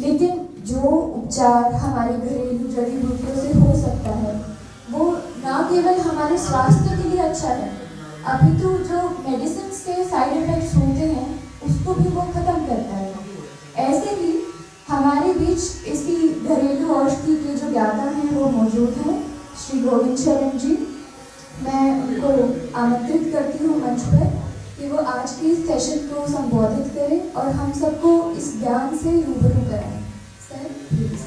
लेकिन जो उपचार हमारे घरेलू जड़ी बूटियों से हो सकता है वो ना केवल हमारे स्वास्थ्य के लिए अच्छा है, अपितु जो मेडिसिन के साइड इफेक्ट्स होते हैं उसको भी वो खत्म करता है। ऐसे ही हमारे बीच इसी घरेलू औषधि के जो ज्ञाता हैं वो मौजूद हैं, श्री गोविंद शरण जी। मैं उनको आमंत्रित करती हूँ मंच पर कि वो आज की सेशन को संबोधित करें और हम सबको इस ज्ञान से रूबरू कराएं। Sir please.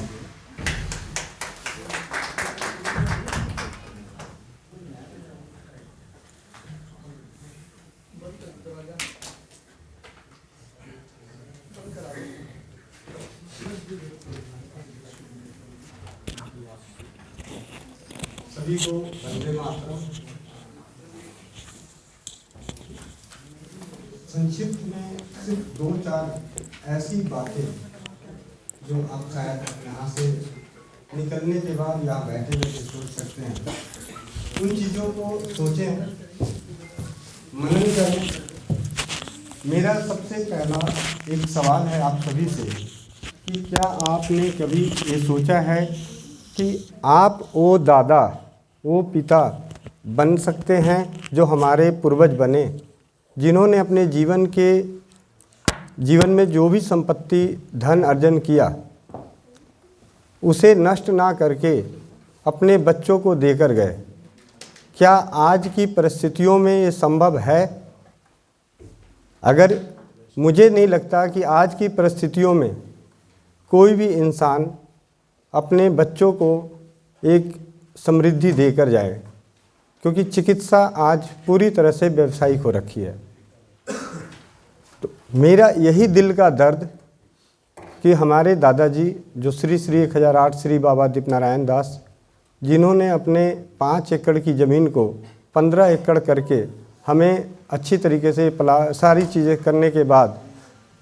सभी को वंदे मातरम। संक्षिप्त में सिर्फ 2-4 ऐसी बातें जो आप शायद यहाँ से निकलने के बाद या बैठे बैठे सोच सकते हैं, उन चीज़ों को सोचें, मनन करें। मेरा सबसे पहला एक सवाल है आप सभी से कि क्या आपने कभी ये सोचा है कि आप वो दादा, वो पिता बन सकते हैं जो हमारे पूर्वज बने, जिन्होंने अपने जीवन में जो भी संपत्ति धन अर्जन किया उसे नष्ट ना करके अपने बच्चों को देकर गए। क्या आज की परिस्थितियों में ये संभव है? अगर मुझे नहीं लगता कि आज की परिस्थितियों में कोई भी इंसान अपने बच्चों को एक समृद्धि देकर जाए, क्योंकि चिकित्सा आज पूरी तरह से व्यावसायिक हो रखी है। तो मेरा यही दिल का दर्द कि हमारे दादाजी जो श्री 1008 श्री बाबा दीपनारायण दास, जिन्होंने अपने 5 एकड़ की ज़मीन को 15 एकड़ करके हमें अच्छी तरीके से सारी चीज़ें करने के बाद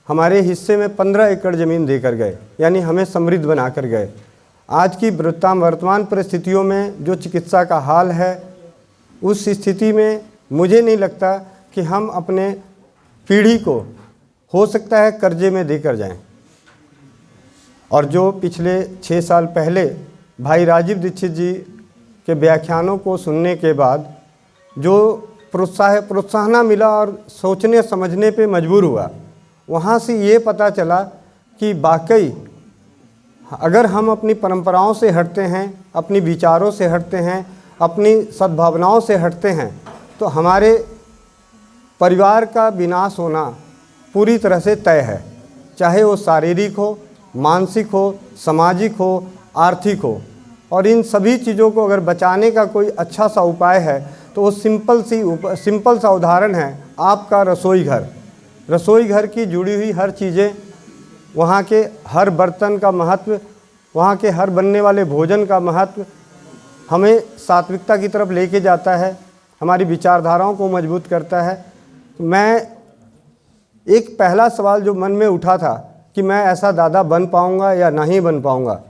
हमारे हिस्से में 15 एकड़ ज़मीन देकर गए, यानी हमें समृद्ध बनाकर गए। आज की वर्तमान परिस्थितियों में जो चिकित्सा का हाल है, उस स्थिति में मुझे नहीं लगता कि हम अपने पीढ़ी को हो सकता है कर्जे में देकर जाएं। और जो पिछले 6 साल पहले भाई राजीव दीक्षित जी के व्याख्यानों को सुनने के बाद जो प्रोत्साहन मिला और सोचने समझने पे मजबूर हुआ, वहाँ से ये पता चला कि वाकई अगर हम अपनी परंपराओं से हटते हैं, अपनी विचारों से हटते हैं, अपनी सद्भावनाओं से हटते हैं, तो हमारे परिवार का विनाश होना पूरी तरह से तय है, चाहे वो शारीरिक हो, मानसिक हो, सामाजिक हो, आर्थिक हो। और इन सभी चीज़ों को अगर बचाने का कोई अच्छा सा उपाय है तो वो सिंपल सा उदाहरण है आपका रसोई घर। रसोई घर की जुड़ी हुई हर चीज़ें, वहाँ के हर बर्तन का महत्व, वहाँ के हर बनने वाले भोजन का महत्व हमें सात्विकता की तरफ लेके जाता है, हमारी विचारधाराओं को मजबूत करता है। मैं एक पहला सवाल जो मन में उठा था कि मैं ऐसा दादा बन पाऊँगा या नहीं बन पाऊँगा,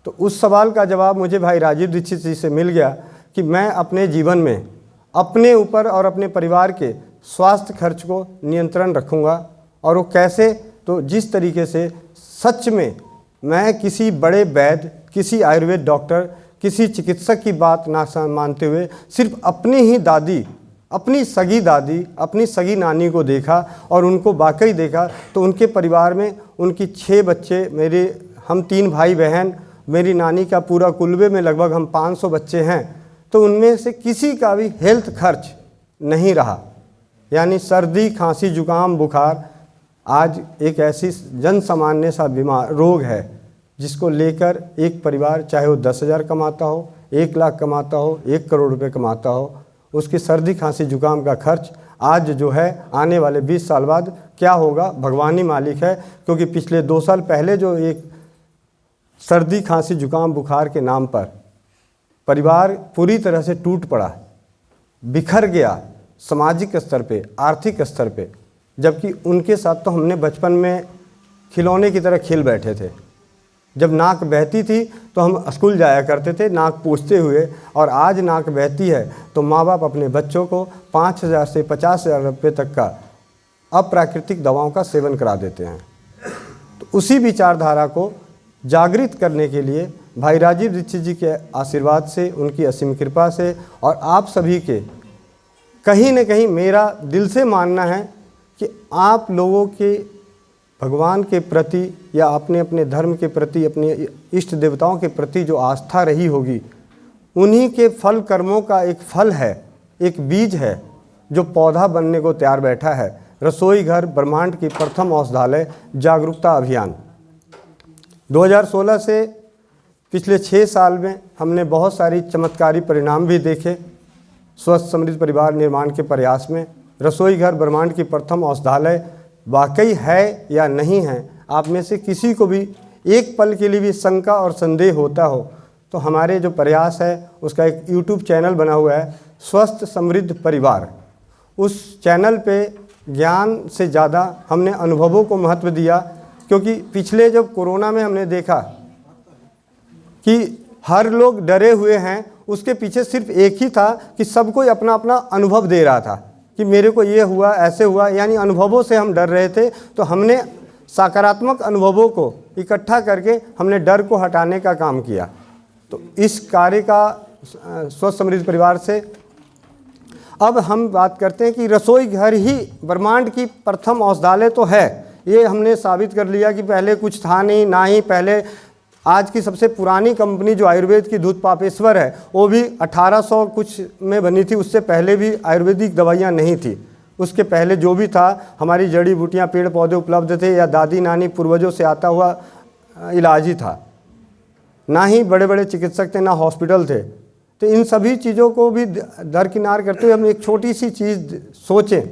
तो उस सवाल का जवाब मुझे भाई राजीव दीक्षित जी से मिल गया कि मैं अपने जीवन में अपने ऊपर और अपने परिवार के स्वास्थ्य खर्च को नियंत्रण रखूँगा। और वो कैसे? तो जिस तरीके से सच में मैं किसी बड़े वैद्य, किसी आयुर्वेद डॉक्टर, किसी चिकित्सक की बात ना मानते हुए सिर्फ अपनी ही दादी, अपनी सगी दादी, अपनी सगी नानी को देखा और उनको वाकई देखा तो उनके परिवार में उनकी 6 बच्चे, हम 3 भाई बहन, मेरी नानी का पूरा कुलबे में लगभग हम 500 बच्चे हैं, तो उनमें से किसी का भी हेल्थ खर्च नहीं रहा। यानी सर्दी, खांसी, जुकाम, बुखार आज एक ऐसी जन सामान्य सा रोग है जिसको लेकर एक परिवार, चाहे वो 10,000 कमाता हो, 1 लाख कमाता हो, 1 करोड़ रुपए कमाता हो, उसकी सर्दी, खांसी, जुकाम का खर्च आज जो है आने वाले 20 साल बाद क्या होगा भगवान ही मालिक है। क्योंकि पिछले 2 साल पहले जो एक सर्दी, खांसी, जुकाम, बुखार के नाम पर परिवार पूरी तरह से टूट पड़ा, बिखर गया, सामाजिक स्तर पे, आर्थिक स्तर पे, जबकि उनके साथ तो हमने बचपन में खिलौने की तरह खेल बैठे थे। जब नाक बहती थी तो हम स्कूल जाया करते थे नाक पूछते हुए, और आज नाक बहती है तो माँ बाप अपने बच्चों को 5,000 से 50,000 रुपये तक का अप्राकृतिक दवाओं का सेवन करा देते हैं। तो उसी विचारधारा को जागृत करने के लिए भाई राजीव दीक्षित जी के आशीर्वाद से, उनकी असीम कृपा से और आप सभी के कहीं न कहीं मेरा दिल से मानना है कि आप लोगों के भगवान के प्रति या अपने अपने धर्म के प्रति, अपने इष्ट देवताओं के प्रति जो आस्था रही होगी, उन्हीं के फल कर्मों का एक फल है, एक बीज है जो पौधा बनने को तैयार बैठा है। रसोई घर ब्रह्मांड की प्रथम औषधालय जागरूकता अभियान 2016 से पिछले 6 साल में हमने बहुत सारी चमत्कारी परिणाम भी देखे। स्वस्थ समृद्ध परिवार निर्माण के प्रयास में रसोई घर ब्रह्मांड की प्रथम औषधालय वाकई है या नहीं है, आप में से किसी को भी एक पल के लिए भी शंका और संदेह होता हो तो हमारे जो प्रयास है उसका एक यूट्यूब चैनल बना हुआ है, स्वस्थ समृद्ध परिवार। उस चैनल पे ज्ञान से ज़्यादा हमने अनुभवों को महत्व दिया, क्योंकि पिछले जब कोरोना में हमने देखा कि हर लोग डरे हुए हैं, उसके पीछे सिर्फ एक ही था कि सब कोई अपना अपना अनुभव दे रहा था कि मेरे को ये हुआ, ऐसे हुआ, यानी अनुभवों से हम डर रहे थे। तो हमने सकारात्मक अनुभवों को इकट्ठा करके हमने डर को हटाने का काम किया। तो इस कार्य का स्वस्थ समृद्ध परिवार से अब हम बात करते हैं कि रसोई घर ही ब्रह्मांड की प्रथम औषधालय तो है। ये हमने साबित कर लिया कि पहले कुछ था नहीं, ना ही पहले आज की सबसे पुरानी कंपनी जो आयुर्वेद की दूध पापेश्वर है वो भी 1800 कुछ में बनी थी। उससे पहले भी आयुर्वेदिक दवाइयाँ नहीं थी। उसके पहले जो भी था हमारी जड़ी बूटियाँ, पेड़ पौधे उपलब्ध थे या दादी नानी पूर्वजों से आता हुआ इलाज ही था। ना ही बड़े बड़े चिकित्सक थे, ना हॉस्पिटल थे। तो इन सभी चीज़ों को भी दरकिनार करते हुए हम एक छोटी सी चीज़ सोचें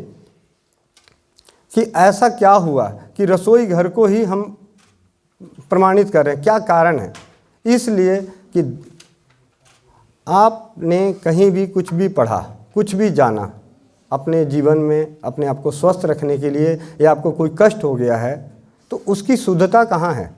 कि ऐसा क्या हुआ कि रसोई घर को ही हम प्रमाणित कर रहे हैं। क्या कारण है? इसलिए कि आपने कहीं भी कुछ भी पढ़ा, कुछ भी जाना अपने जीवन में अपने आप को स्वस्थ रखने के लिए, या आपको कोई कष्ट हो गया है तो उसकी शुद्धता कहाँ है,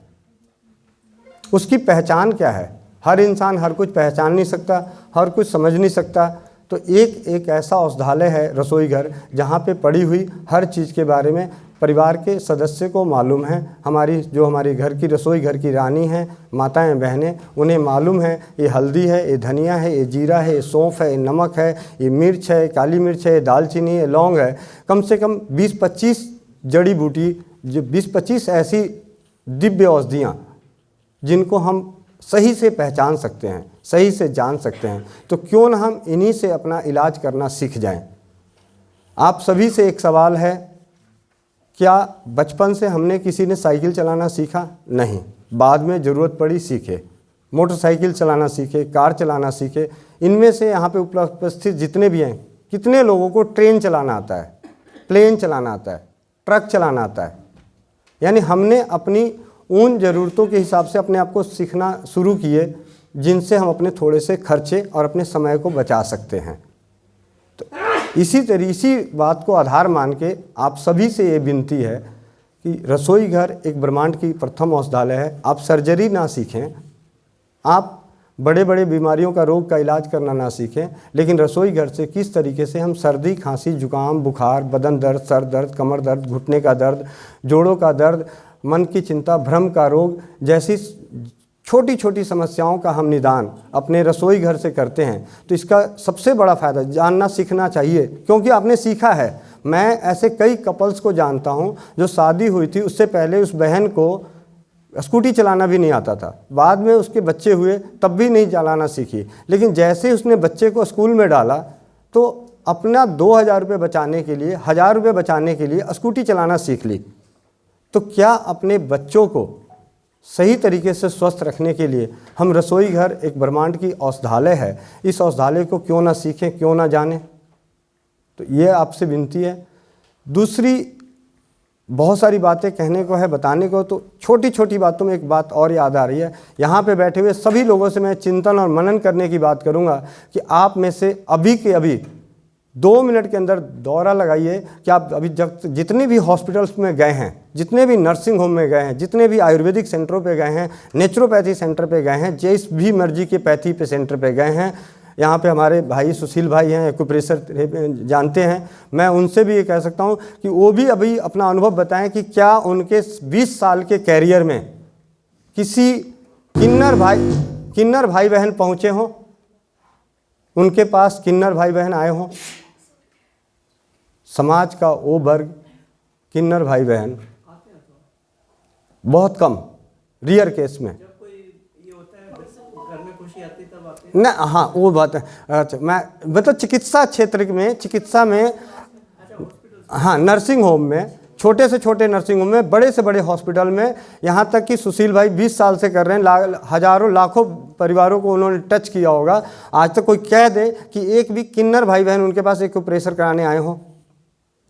उसकी पहचान क्या है? हर इंसान हर कुछ पहचान नहीं सकता, हर कुछ समझ नहीं सकता। तो एक ऐसा औषधालय है रसोई घर जहाँ पे पड़ी हुई हर चीज़ के बारे में परिवार के सदस्य को मालूम है। हमारी घर की रसोई घर की रानी हैं, माताएं बहनें, उन्हें मालूम है ये हल्दी है, ये धनिया है, ये जीरा है, ये सौंफ है, ये नमक है, ये मिर्च है, काली मिर्च है, ये दालचीनी है, लौंग है। कम से कम 20-25 जड़ी बूटी, जो 20-25 ऐसी दिव्य औषधियाँ जिनको हम सही से पहचान सकते हैं, सही से जान सकते हैं। तो क्यों ना हम इन्हीं से अपना इलाज करना सीख जाएं। आप सभी से एक सवाल है, क्या बचपन से हमने किसी ने साइकिल चलाना सीखा? नहीं, बाद में ज़रूरत पड़ी सीखे। मोटरसाइकिल चलाना सीखे, कार चलाना सीखे। इनमें से यहाँ पे उपस्थित जितने भी हैं, कितने लोगों को ट्रेन चलाना आता है, प्लेन चलाना आता है, ट्रक चलाना आता है? यानी हमने अपनी उन ज़रूरतों के हिसाब से अपने आप को सीखना शुरू किए जिनसे हम अपने थोड़े से खर्चे और अपने समय को बचा सकते हैं। तो इसी बात को आधार मान के आप सभी से ये विनती है कि रसोई घर एक ब्रह्मांड की प्रथम औषधालय है। आप सर्जरी ना सीखें, आप बड़े बड़े बीमारियों का रोग का इलाज करना ना सीखें, लेकिन रसोई घर से किस तरीके से हम सर्दी, खांसी, जुकाम, बुखार, बदन दर्द, सर दर्द, कमर दर्द, घुटने का दर्द, जोड़ों का दर्द, मन की चिंता, भ्रम का रोग जैसी छोटी छोटी समस्याओं का हम निदान अपने रसोई घर से करते हैं। तो इसका सबसे बड़ा फ़ायदा जानना सीखना चाहिए, क्योंकि आपने सीखा है। मैं ऐसे कई कपल्स को जानता हूं जो शादी हुई थी, उससे पहले उस बहन को स्कूटी चलाना भी नहीं आता था। बाद में उसके बच्चे हुए तब भी नहीं चलाना सीखी, लेकिन जैसे उसने बच्चे को स्कूल में डाला तो अपना 2000 रुपये बचाने के लिए, 1000 रुपये बचाने के लिए स्कूटी चलाना सीख ली। तो क्या अपने बच्चों को सही तरीके से स्वस्थ रखने के लिए हम रसोई घर एक ब्रह्मांड की औषधालय है, इस औषधालय को क्यों ना सीखें, क्यों ना जानें? तो ये आपसे विनती है। दूसरी बहुत सारी बातें कहने को है, बताने को, तो छोटी छोटी बातों में एक बात और याद आ रही है। यहाँ पे बैठे हुए सभी लोगों से मैं चिंतन और मनन करने की बात करूँगा कि आप में से अभी के अभी 2 मिनट के अंदर दौरा लगाइए कि आप अभी जितने भी हॉस्पिटल्स में गए हैं, जितने भी नर्सिंग होम में गए हैं, जितने भी आयुर्वेदिक सेंटरों पे गए हैं, नेचुरोपैथी सेंटर पे गए हैं, जिस भी मर्जी के पैथी पे सेंटर पे गए हैं, यहाँ पे हमारे भाई सुशील भाई हैं, एक्यूप्रेशर जानते हैं, मैं उनसे भी ये कह सकता हूँ कि वो भी अभी अपना अनुभव बताएं कि क्या उनके 20 साल के कैरियर में किसी किन्नर भाई बहन पहुँचे हों, उनके पास किन्नर भाई बहन आए हों। समाज का वो वर्ग किन्नर भाई बहन बहुत कम, रियर केस में। जब कोई ये होता है घर में खुशी आती है तब आते हैं। न हाँ, वो बात है। अच्छा, मैं मतलब चिकित्सा क्षेत्र में, चिकित्सा में, हाँ, नर्सिंग होम में, छोटे से छोटे नर्सिंग होम में, बड़े से बड़े हॉस्पिटल में, यहाँ तक कि सुशील भाई 20 साल से कर रहे हैं, हजारों लाखों परिवारों को उन्होंने टच किया होगा। आज तक कोई कह दे कि एक भी किन्नर भाई बहन उनके पास एक प्रेशर कराने आए हों?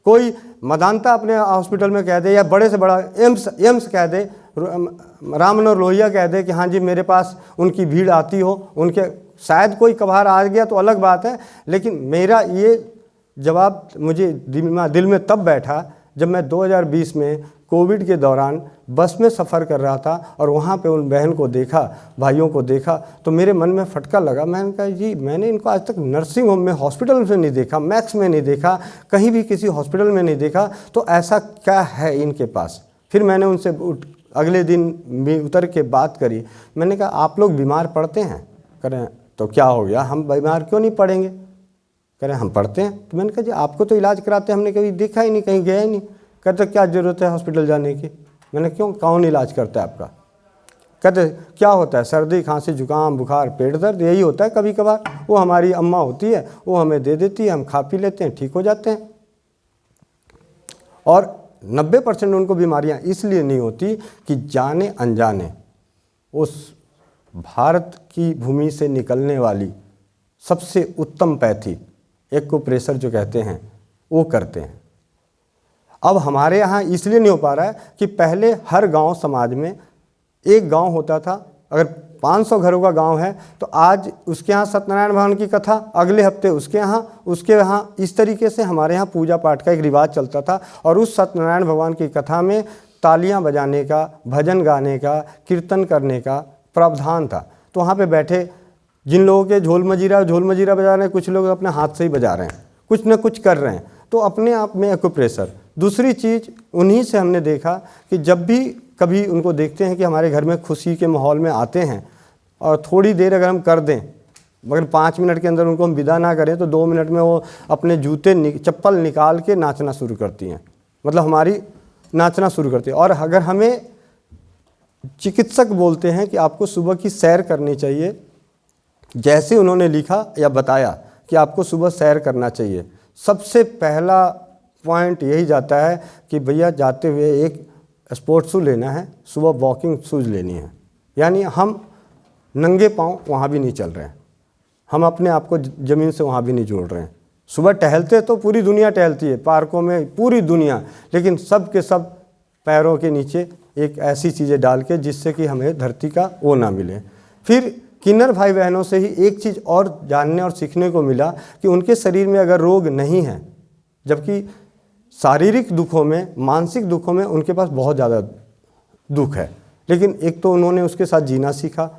कोई मदानता अपने हॉस्पिटल में कह दे, या बड़े से बड़ा एम्स कह दे, राम मनोहर लोहिया कह दे कि हाँ जी मेरे पास उनकी भीड़ आती हो, उनके शायद कोई कभार आ गया तो अलग बात है। लेकिन मेरा ये जवाब मुझे दिल में तब बैठा जब मैं 2020 में कोविड के दौरान बस में सफ़र कर रहा था और वहाँ पे उन बहन को देखा, भाइयों को देखा, तो मेरे मन में फटका लगा। मैंने कहा जी मैंने इनको आज तक नर्सिंग होम में, हॉस्पिटल में नहीं देखा, मैक्स में नहीं देखा, कहीं भी किसी हॉस्पिटल में नहीं देखा, तो ऐसा क्या है इनके पास। फिर मैंने उनसे अगले दिन भी उतर के बात करी। मैंने कहा आप लोग बीमार पड़ते हैं? करें तो क्या हो गया, हम बीमार क्यों नहीं पड़ेंगे? करें हम पढ़ते हैं। तो मैंने कहा जी आपको तो इलाज कराते हैं, हमने कभी देखा ही नहीं, कहीं गया ही नहीं। कहते क्या ज़रूरत है हॉस्पिटल जाने की? मैंने क्यों, कौन इलाज करता है आपका? कहते क्या होता है, सर्दी खांसी जुकाम बुखार पेट दर्द यही होता है कभी कभार, वो हमारी अम्मा होती है वो हमें दे देती है, हम खा पी लेते हैं, ठीक हो जाते हैं। और 90% उनको बीमारियां इसलिए नहीं होती कि जाने अनजाने उस भारत की भूमि से निकलने वाली सबसे उत्तम पैथी एक्यूप्रेशर जो कहते हैं वो करते हैं। अब हमारे यहाँ इसलिए नहीं हो पा रहा है कि पहले हर गांव समाज में एक गांव होता था, अगर 500 घरों का गांव है तो आज उसके यहाँ सत्यनारायण भगवान की कथा, अगले हफ्ते उसके यहाँ इस तरीके से हमारे यहाँ पूजा पाठ का एक रिवाज चलता था। और उस सत्यनारायण भगवान की कथा में तालियां बजाने का, भजन गाने का, कीर्तन करने का प्रावधान था। तो वहाँ पे बैठे जिन लोगों के झोल मजीरा बजा रहे हैं, कुछ लोग अपने हाथ से ही बजा रहे हैं, कुछ न कुछ कर रहे हैं, तो अपने आप में एक्यूप्रेशर। दूसरी चीज़ उन्हीं से हमने देखा कि जब भी कभी उनको देखते हैं कि हमारे घर में खुशी के माहौल में आते हैं और थोड़ी देर अगर हम कर दें, मगर 5 मिनट के अंदर उनको हम विदा ना करें तो 2 मिनट में वो अपने जूते चप्पल निकाल के नाचना शुरू करती हैं, मतलब हमारी नाचना शुरू करती है। और अगर हमें चिकित्सक बोलते हैं कि आपको सुबह की सैर करनी चाहिए, जैसे उन्होंने लिखा या बताया कि आपको सुबह सैर करना चाहिए, सबसे पहला पॉइंट यही जाता है कि भैया जाते हुए एक स्पोर्ट्स शू लेना है, सुबह वॉकिंग शूज़ लेनी है। यानी हम नंगे पाँव वहाँ भी नहीं चल रहे हैं, हम अपने आप को ज़मीन से वहाँ भी नहीं जोड़ रहे हैं। सुबह टहलते तो पूरी दुनिया टहलती है, पार्कों में पूरी दुनिया, लेकिन सब के सब पैरों के नीचे एक ऐसी चीज़ें डाल के जिससे कि हमें धरती का वो ना मिले। फिर किन्नर भाई बहनों से ही एक चीज़ और जानने और सीखने को मिला कि उनके शरीर में अगर रोग नहीं है, जबकि शारीरिक दुखों में, मानसिक दुखों में उनके पास बहुत ज़्यादा दुख है, लेकिन एक तो उन्होंने उसके साथ जीना सीखा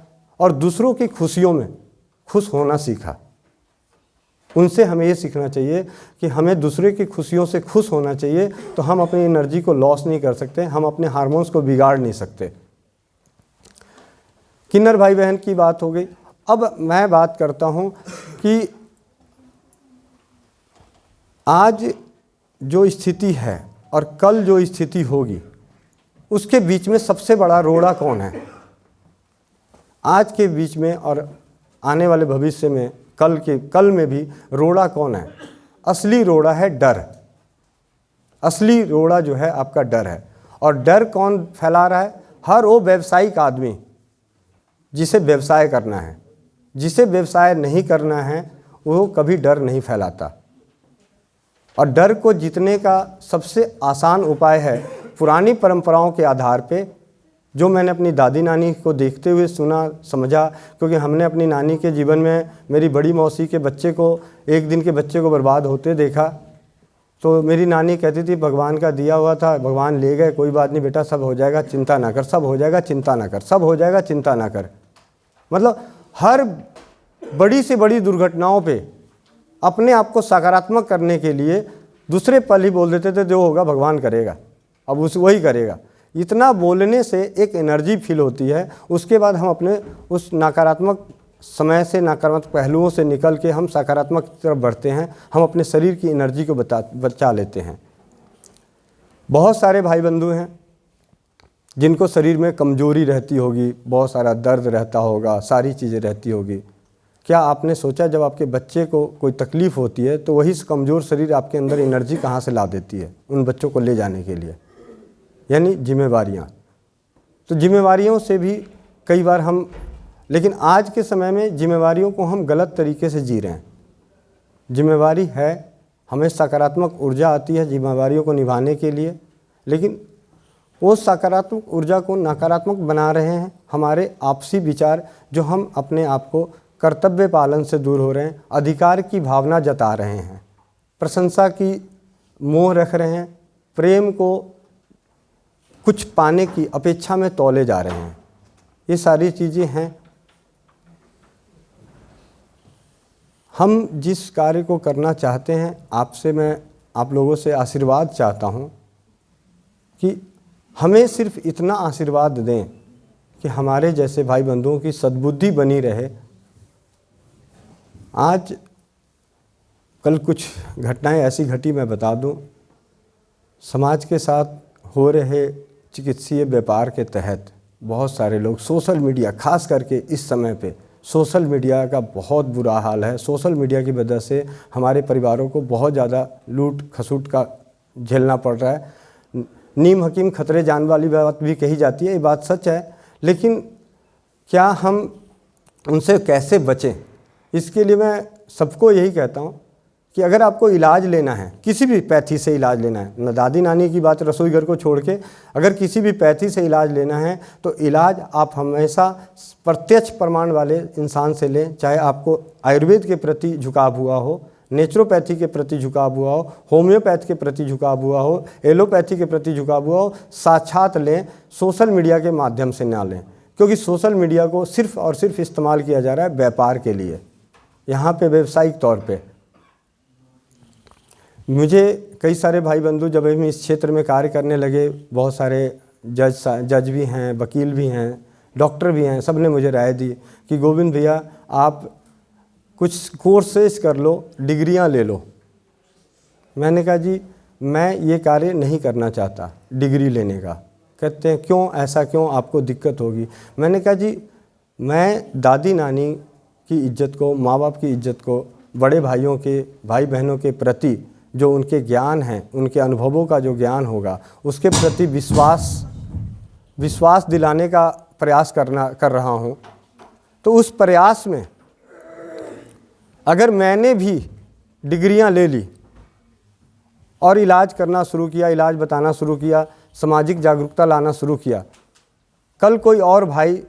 और दूसरों की खुशियों में खुश होना सीखा। उनसे हमें ये सीखना चाहिए कि हमें दूसरे की खुशियों से खुश होना चाहिए, तो हम अपनी एनर्जी को लॉस नहीं कर सकते, हम अपने हार्मोन्स को बिगाड़ नहीं सकते। किन्नर भाई बहन की बात हो गई। अब मैं बात करता हूँ कि आज जो स्थिति है और कल जो स्थिति होगी उसके बीच में सबसे बड़ा रोड़ा कौन है? आज के बीच में और आने वाले भविष्य में, कल में भी रोड़ा कौन है? असली रोड़ा है डर। असली रोड़ा जो है आपका डर है। और डर कौन फैला रहा है? हर वो व्यावसायिक आदमी जिसे व्यवसाय करना है। जिसे व्यवसाय नहीं करना है वो कभी डर नहीं फैलाता। और डर को जीतने का सबसे आसान उपाय है पुरानी परंपराओं के आधार पे, जो मैंने अपनी दादी नानी को देखते हुए सुना समझा, क्योंकि हमने अपनी नानी के जीवन में मेरी बड़ी मौसी के बच्चे को, एक दिन के बच्चे को बर्बाद होते देखा। तो मेरी नानी कहती थी भगवान का दिया हुआ था, भगवान ले गए, कोई बात नहीं बेटा, सब हो जाएगा, चिंता ना कर, सब हो जाएगा, चिंता ना कर, सब हो जाएगा, चिंता ना कर। मतलब हर बड़ी से बड़ी दुर्घटनाओं पे अपने आप को सकारात्मक करने के लिए दूसरे पल ही बोल देते थे जो होगा भगवान करेगा, अब वही करेगा। इतना बोलने से एक एनर्जी फील होती है, उसके बाद हम अपने उस नकारात्मक समय से, नकारात्मक पहलुओं से निकल के हम सकारात्मक की तरफ बढ़ते हैं, हम अपने शरीर की एनर्जी को बचा लेते हैं। बहुत सारे भाई बंधु हैं जिनको शरीर में कमजोरी रहती होगी, बहुत सारा दर्द रहता होगा, सारी चीज़ें रहती होगी। क्या आपने सोचा जब आपके बच्चे को कोई तकलीफ़ होती है तो वही कमज़ोर शरीर आपके अंदर एनर्जी कहाँ से ला देती है उन बच्चों को ले जाने के लिए? यानी जिम्मेवारियाँ। तो जिम्मेवारियों से भी कई बार हम, लेकिन आज के समय में जिम्मेवारियों को हम गलत तरीके से जी रहे हैं। जिम्मेवारी है, हमें सकारात्मक ऊर्जा आती है जिम्मेवारियों को निभाने के लिए, लेकिन वो सकारात्मक ऊर्जा को नकारात्मक बना रहे हैं हमारे आपसी विचार, जो हम अपने आप को कर्तव्य पालन से दूर हो रहे हैं, अधिकार की भावना जता रहे हैं, प्रशंसा की मोह रख रहे हैं, प्रेम को कुछ पाने की अपेक्षा में तौले जा रहे हैं। ये सारी चीज़ें हैं। हम जिस कार्य को करना चाहते हैं, आपसे मैं आप लोगों से आशीर्वाद चाहता हूँ कि हमें सिर्फ इतना आशीर्वाद दें कि हमारे जैसे भाई बंधुओं की सद्बुद्धि बनी रहे। आज कल कुछ घटनाएं ऐसी घटी, मैं बता दूं, समाज के साथ हो रहे चिकित्सीय व्यापार के तहत बहुत सारे लोग सोशल मीडिया, खास करके इस समय पे सोशल मीडिया का बहुत बुरा हाल है। सोशल मीडिया की वजह से हमारे परिवारों को बहुत ज़्यादा लूट खसूट का झेलना पड़ रहा है। नीम हकीम खतरे जान वाली बात भी कही जाती है, ये बात सच है, लेकिन क्या हम उनसे कैसे बचें? इसके लिए मैं सबको यही कहता हूँ कि अगर आपको इलाज लेना है, किसी भी पैथी से इलाज लेना है, न दादी नानी की बात रसोई घर को छोड़ के, अगर किसी भी पैथी से इलाज लेना है तो इलाज आप हमेशा प्रत्यक्ष प्रमाण वाले इंसान से लें। चाहे आपको आयुर्वेद के प्रति झुकाव हुआ हो, नेचुरोपैथी के प्रति झुकाव हुआ हो, होम्योपैथ के प्रति झुकाव हुआ हो, एलोपैथी के प्रति झुकाव हुआ हो, साक्षात लें, सोशल मीडिया के माध्यम से ना लें। क्योंकि सोशल मीडिया को सिर्फ और सिर्फ इस्तेमाल किया जा रहा है व्यापार के लिए, यहाँ पे व्यावसायिक तौर पे। मुझे कई सारे भाई बंधु जब हम इस क्षेत्र में कार्य करने लगे, बहुत सारे जज भी हैं, वकील भी हैं, डॉक्टर भी हैं, सब ने मुझे राय दी कि गोविंद भैया आप कुछ कोर्सेज कर लो, डिग्रियां ले लो। मैंने कहा जी मैं ये कार्य नहीं करना चाहता डिग्री लेने का। कहते हैं क्यों, ऐसा क्यों, आपको दिक्कत होगी? मैंने कहा जी मैं दादी नानी की इज्जत को, माँ बाप की इज्जत को, बड़े भाइयों के, भाई बहनों के प्रति जो उनके ज्ञान हैं, उनके अनुभवों का जो ज्ञान होगा, उसके प्रति विश्वास दिलाने का प्रयास कर रहा हूँ। तो उस प्रयास में अगर मैंने भी डिग्रियां ले ली और इलाज करना शुरू किया, इलाज बताना शुरू किया, सामाजिक जागरूकता लाना शुरू किया, कल कोई और भाई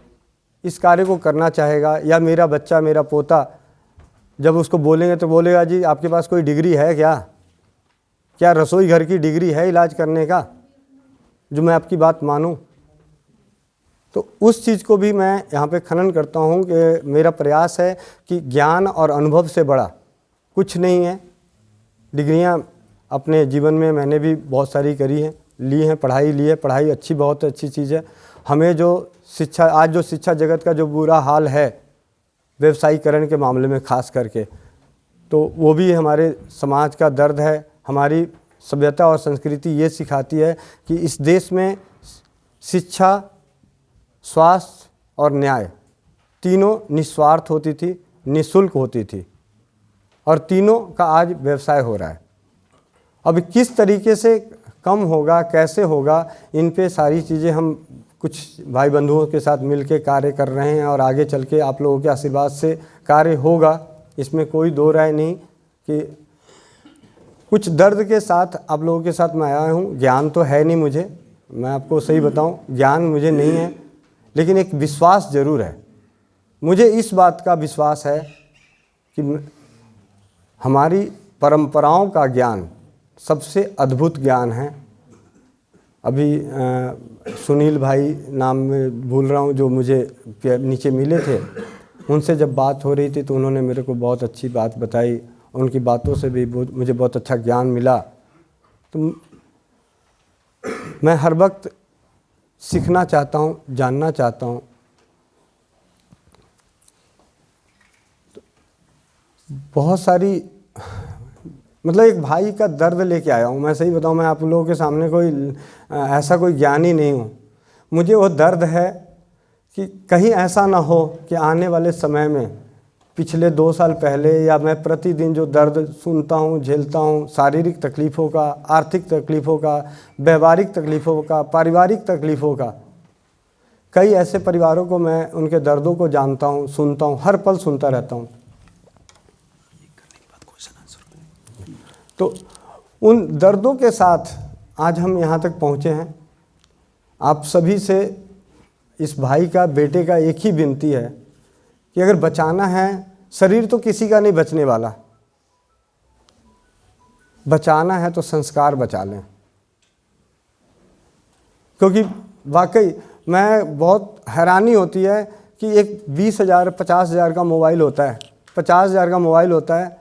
इस कार्य को करना चाहेगा, या मेरा बच्चा, मेरा पोता जब उसको बोलेंगे तो बोलेगा जी आपके पास कोई डिग्री है क्या रसोई घर की डिग्री है इलाज करने का, जो मैं आपकी बात मानूं? तो उस चीज़ को भी मैं यहाँ पे खनन करता हूँ कि मेरा प्रयास है कि ज्ञान और अनुभव से बड़ा कुछ नहीं है। डिग्रियाँ अपने जीवन में मैंने भी बहुत सारी करी हैं, ली हैं, पढ़ाई ली है, पढ़ाई अच्छी, बहुत अच्छी चीज़ है। हमें जो शिक्षा, आज जो शिक्षा जगत का जो बुरा हाल है व्यवसायीकरण के मामले में खास करके, तो वो भी हमारे समाज का दर्द है। हमारी सभ्यता और संस्कृति ये सिखाती है कि इस देश में शिक्षा, स्वास्थ्य और न्याय तीनों निस्वार्थ होती थी, निःशुल्क होती थी, और तीनों का आज व्यवसाय हो रहा है। अब किस तरीके से कम होगा, कैसे होगा, इन पे सारी चीज़ें हम कुछ भाई बंधुओं के साथ मिलके कार्य कर रहे हैं, और आगे चल के आप लोगों के आशीर्वाद से कार्य होगा, इसमें कोई दो राय नहीं। कि कुछ दर्द के साथ आप लोगों के साथ मैं आया हूँ। ज्ञान तो है नहीं मुझे, मैं आपको सही बताऊँ, ज्ञान मुझे नहीं है, लेकिन एक विश्वास ज़रूर है। मुझे इस बात का विश्वास है कि हमारी परंपराओं का ज्ञान सबसे अद्भुत ज्ञान है। अभी सुनील भाई नाम में भूल रहा हूँ, जो मुझे नीचे मिले थे, उनसे जब बात हो रही थी तो उन्होंने मेरे को बहुत अच्छी बात बताई। उनकी बातों से भी मुझे बहुत अच्छा ज्ञान मिला। तो मैं हर वक्त सीखना चाहता हूँ, जानना चाहता हूँ। बहुत सारी मतलब एक भाई का दर्द लेके आया हूँ। मैं सही बताऊँ, मैं आप लोगों के सामने कोई ऐसा कोई ज्ञानी नहीं हूँ। मुझे वो दर्द है कि कहीं ऐसा ना हो कि आने वाले समय में पिछले 2 साल पहले या मैं प्रतिदिन जो दर्द सुनता हूँ, झेलता हूँ, शारीरिक तकलीफ़ों का, आर्थिक तकलीफ़ों का, व्यवहारिक तकलीफ़ों का, पारिवारिक तकलीफ़ों का, कई ऐसे परिवारों को मैं उनके दर्दों को जानता हूँ, सुनता हूँ, हर पल सुनता रहता हूँ। तो उन दर्दों के साथ आज हम यहाँ तक पहुँचे हैं। आप सभी से इस भाई का, बेटे का एक ही विनती है कि अगर बचाना है, शरीर तो किसी का नहीं बचने वाला, बचाना है तो संस्कार बचा लें। क्योंकि वाकई मैं बहुत हैरानी होती है कि एक 20,000 50,000 का मोबाइल होता है, 50,000 का मोबाइल होता है।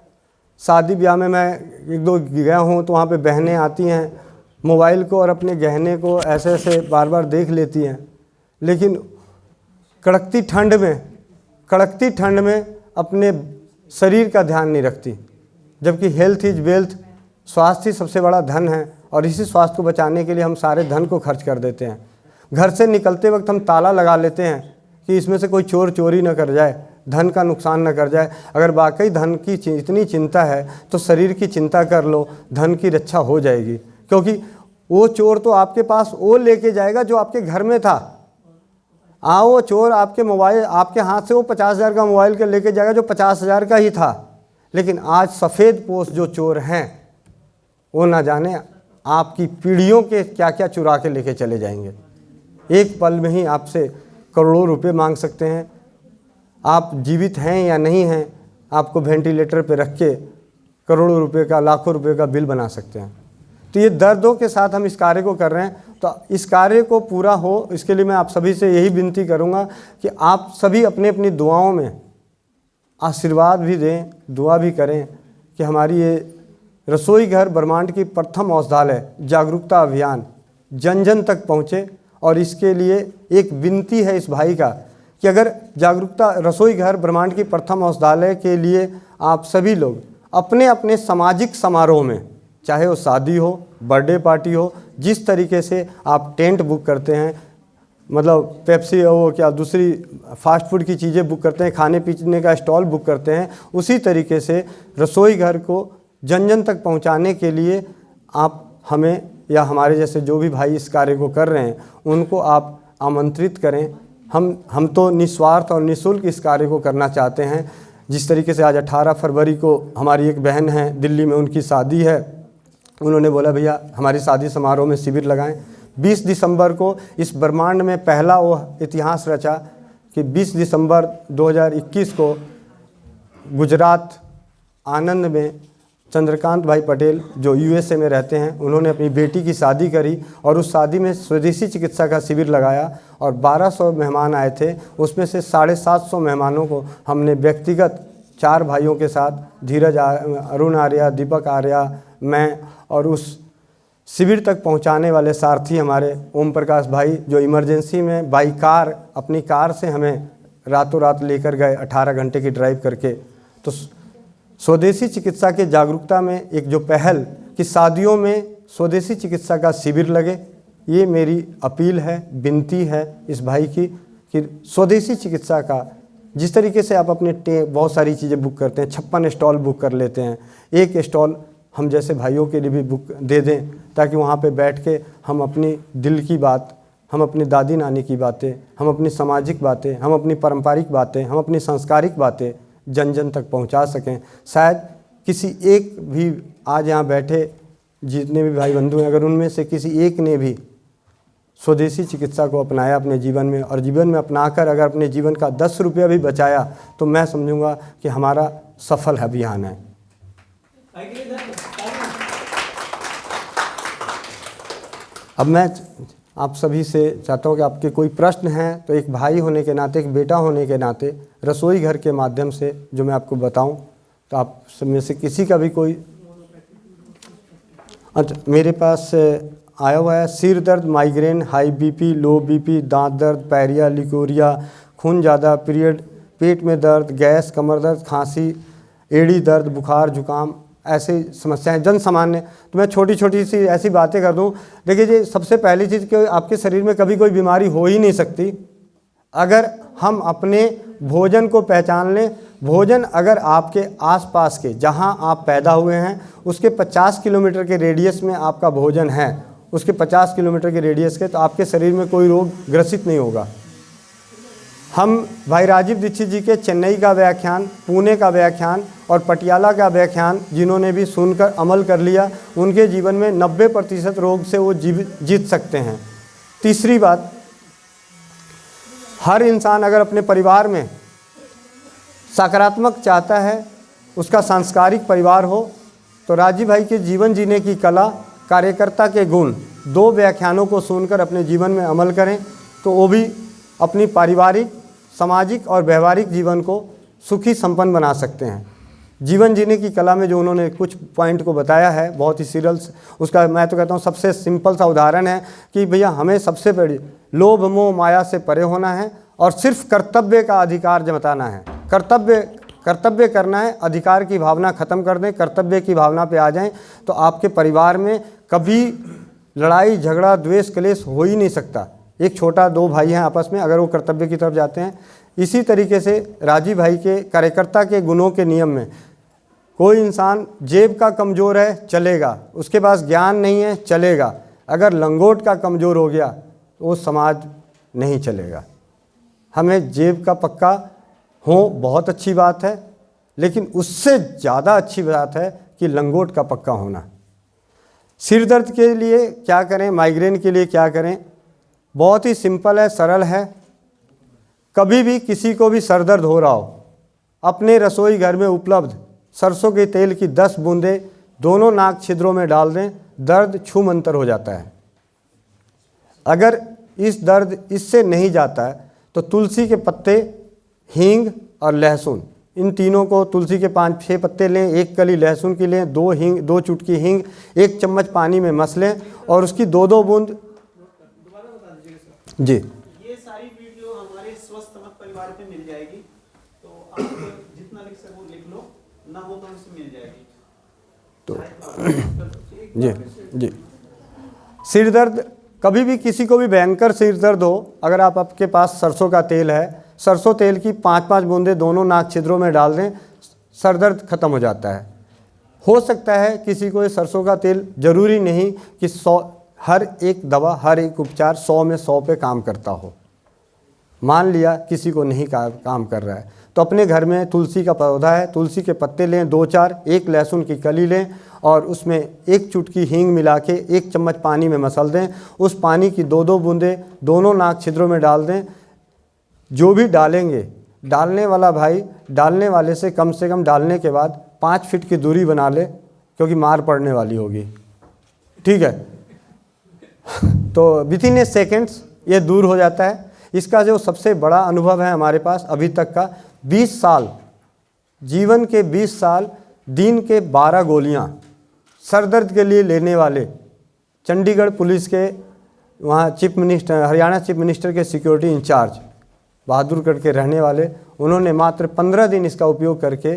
शादी ब्याह में मैं 1-2 गया हूँ तो वहाँ पे बहनें आती हैं, मोबाइल को और अपने गहने को ऐसे ऐसे बार बार देख लेती हैं, लेकिन कड़कती ठंड में अपने शरीर का ध्यान नहीं रखती। जबकि हेल्थ इज़ वेल्थ, स्वास्थ्य ही सबसे बड़ा धन है, और इसी स्वास्थ्य को बचाने के लिए हम सारे धन को खर्च कर देते हैं। घर से निकलते वक्त हम ताला लगा लेते हैं कि इसमें से कोई चोर चोरी न कर जाए, धन का नुकसान न कर जाए। अगर वाकई धन की इतनी चिंता है तो शरीर की चिंता कर लो, धन की रक्षा हो जाएगी। क्योंकि वो चोर तो आपके पास वो लेके जाएगा जो आपके घर में था। वो चोर आपके मोबाइल, आपके हाथ से वो 50,000 का मोबाइल के लेके जाएगा जो 50,000 का ही था। लेकिन आज सफ़ेद पोश जो चोर हैं वो ना जाने आपकी पीढ़ियों के क्या क्या चुरा के लेके चले जाएंगे। एक पल में ही आपसे करोड़ों रुपए मांग सकते हैं। आप जीवित हैं या नहीं हैं, आपको वेंटिलेटर पे रख के करोड़ों रुपए का, लाखों रुपए का बिल बना सकते हैं। तो ये दर्दों के साथ हम इस कार्य को कर रहे हैं। तो इस कार्य को पूरा हो, इसके लिए मैं आप सभी से यही विनती करूंगा कि आप सभी अपनी अपनी दुआओं में आशीर्वाद भी दें, दुआ भी करें कि हमारी ये रसोई घर ब्रह्मांड की प्रथम औषधालय जागरूकता अभियान जन जन तक पहुँचे। और इसके लिए एक विनती है इस भाई का कि अगर जागरूकता रसोई घर ब्रह्मांड की प्रथम औषधालय के लिए आप सभी लोग अपने अपने सामाजिक समारोह में, चाहे वो शादी हो, बर्थडे पार्टी हो, जिस तरीके से आप टेंट बुक करते हैं, मतलब पेप्सी हो क्या दूसरी फास्ट फूड की चीज़ें बुक करते हैं, खाने पीने का स्टॉल बुक करते हैं, उसी तरीके से रसोई घर को जन जन तक पहुंचाने के लिए आप हमें या हमारे जैसे जो भी भाई इस कार्य को कर रहे हैं उनको आप आमंत्रित करें। हम तो निस्वार्थ और निःशुल्क इस कार्य को करना चाहते हैं। जिस तरीके से आज 18 फरवरी को हमारी एक बहन है दिल्ली में, उनकी शादी है, उन्होंने बोला भैया हमारी शादी समारोह में शिविर लगाएं। 20 दिसंबर को इस ब्रह्मांड में पहला वो इतिहास रचा कि 20 दिसंबर 2021 को गुजरात आनंद में चंद्रकांत भाई पटेल जो यूएसए में रहते हैं, उन्होंने अपनी बेटी की शादी करी और उस शादी में स्वदेशी चिकित्सा का शिविर लगाया और 1200 मेहमान आए थे। उसमें से 750 मेहमानों को हमने व्यक्तिगत 4 भाइयों के साथ, धीरज, अरुण आर्या, दीपक आर्या, मैं और उस शिविर तक पहुंचाने वाले सारथी हमारे ओम प्रकाश भाई जो इमरजेंसी में बाई कार अपनी कार से हमें रातों रात लेकर गए 18 घंटे की ड्राइव करके। तो स्वदेशी चिकित्सा के जागरूकता में एक जो पहल कि शादियों में स्वदेशी चिकित्सा का शिविर लगे, ये मेरी अपील है, विनती है इस भाई की कि स्वदेशी चिकित्सा का जिस तरीके से आप अपने बहुत सारी चीज़ें बुक करते हैं, 56 स्टॉल बुक कर लेते हैं, एक स्टॉल हम जैसे भाइयों के लिए भी बुक दे दें ताकि वहाँ पे बैठ के हम अपनी दिल की बात, हम अपनी दादी नानी की बातें, हम अपनी सामाजिक बातें, हम अपनी पारंपरिक बातें, हम अपनी सांस्कारिक बातें जन जन तक पहुंचा सकें। शायद किसी एक भी आज यहाँ बैठे जितने भी भाई बंधु हैं, अगर उनमें से किसी एक ने भी स्वदेशी चिकित्सा को अपनाया अपने जीवन में और जीवन में अपनाकर अगर अपने जीवन का 10 रुपया भी बचाया तो मैं समझूंगा कि हमारा सफल अभियान है। अब मैं आप सभी से चाहता हूँ कि आपके कोई प्रश्न हैं तो एक भाई होने के नाते, एक बेटा होने के नाते रसोई घर के माध्यम से जो मैं आपको बताऊं तो आप सब में से किसी का भी कोई। अच्छा, मेरे पास आया हुआ है। सिर दर्द, माइग्रेन, हाई बीपी, लो बीपी, दांत दर्द, पैरिया, लिकोरिया, खून ज़्यादा, पीरियड, पेट में दर्द, गैस, कमर दर्द, खांसी, एड़ी दर्द, बुखार, जुकाम, ऐसी समस्याएं जन सामान्य। तो मैं छोटी छोटी सी ऐसी बातें कर दूं। देखिए जी, सबसे पहली चीज़ कि आपके शरीर में कभी कोई बीमारी हो ही नहीं सकती अगर हम अपने भोजन को पहचान लें। भोजन अगर आपके आसपास के, जहां आप पैदा हुए हैं, उसके 50 किलोमीटर के रेडियस में आपका भोजन है, उसके 50 किलोमीटर के रेडियस के, तो आपके शरीर में कोई रोग ग्रसित नहीं होगा। हम भाई राजीव दीक्षित जी के चेन्नई का व्याख्यान, पुणे का व्याख्यान और पटियाला का व्याख्यान जिन्होंने भी सुनकर अमल कर लिया, उनके जीवन में 90% रोग से वो जीत सकते हैं। तीसरी बात, हर इंसान अगर अपने परिवार में सकारात्मक चाहता है, उसका सांस्कारिक परिवार हो, तो राजीव भाई के जीवन जीने की कला, कार्यकर्ता के गुण, 2 व्याख्यानों को सुनकर अपने जीवन में अमल करें, तो वो भी अपनी पारिवारिक, सामाजिक और व्यवहारिक जीवन को सुखी संपन्न बना सकते हैं। जीवन जीने की कला में जो उन्होंने कुछ पॉइंट को बताया है, बहुत ही सीरियल, उसका मैं तो कहता हूँ सबसे सिंपल सा उदाहरण है कि भैया हमें सबसे बड़ी लोभ मोह माया से परे होना है और सिर्फ कर्तव्य का अधिकार जताना है। कर्तव्य करना है, अधिकार की भावना ख़त्म कर दें, कर्तव्य की भावना पे आ जाएं, तो आपके परिवार में कभी लड़ाई झगड़ा द्वेष क्लेश हो ही नहीं सकता। एक छोटा 2 भाई हैं आपस में, अगर वो कर्तव्य की तरफ जाते हैं। इसी तरीके से राजीव भाई के कार्यकर्ता के गुणों के नियम में, कोई इंसान जेब का कमज़ोर है चलेगा, उसके पास ज्ञान नहीं है चलेगा, अगर लंगोट का कमज़ोर हो गया वो समाज नहीं चलेगा। हमें जेब का पक्का हो बहुत अच्छी बात है, लेकिन उससे ज़्यादा अच्छी बात है कि लंगोट का पक्का होना। सिर दर्द के लिए क्या करें, माइग्रेन के लिए क्या करें, बहुत ही सिंपल है, सरल है। कभी भी किसी को भी सर दर्द हो रहा हो, अपने रसोई घर में उपलब्ध सरसों के तेल की 10 बूंदें दोनों नाक छिद्रों में डाल दें, दर्द छूमंतर हो जाता है। अगर इस दर्द इससे नहीं जाता है तो तुलसी के पत्ते, हींग और लहसुन, इन तीनों को, तुलसी के 5-6 पत्ते लें, 1 कली लहसुन की लें, 2 चुटकी हींग, 1 चम्मच पानी में मस लें और उसकी 2-2 बूंद। दोबारा बता दीजिएगा सर। जी, ये सारी वीडियो हमारे स्वस्थ मत परिवार पे मिल जाएगी, तो आप जितना लिख सको लिख लो, ना हो तो उससे मिल जाएगी। तो जी, सिर दर्द, कभी भी किसी को भी भयंकर सिर दर्द हो, अगर आपके पास सरसों का तेल है, सरसों तेल की 5-5 बूंदें दोनों नाक छिद्रों में डाल दें, सर दर्द खत्म हो जाता है। हो सकता है किसी को ये सरसों का तेल, ज़रूरी नहीं कि 100, हर एक दवा, हर एक उपचार 100 में 100 पे काम करता हो। मान लिया किसी को नहीं काम कर रहा है, तो अपने घर में तुलसी का पौधा है, तुलसी के पत्ते लें 2-4, 1 लहसुन की कली लें और उसमें 1 चुटकी हींग मिला के 1 चम्मच पानी में मसल दें। उस पानी की 2-2 बूंदें दोनों नाक छिद्रों में डाल दें। जो भी डालेंगे, डालने वाला भाई डालने वाले से कम डालने के बाद 5 फीट की दूरी बना ले, क्योंकि मार पड़ने वाली होगी, ठीक है। तो विथिन ए सेकेंड्स ये दूर हो जाता है। इसका जो सबसे बड़ा अनुभव है हमारे पास अभी तक का, 20 साल, जीवन के 20 साल, दिन के 12 गोलियां सर दर्द के लिए लेने वाले चंडीगढ़ पुलिस के वहाँ chief minister, Haryana chief minister के सिक्योरिटी इंचार्ज बहादुरगढ़ के रहने वाले, उन्होंने मात्र 15 दिन इसका उपयोग करके,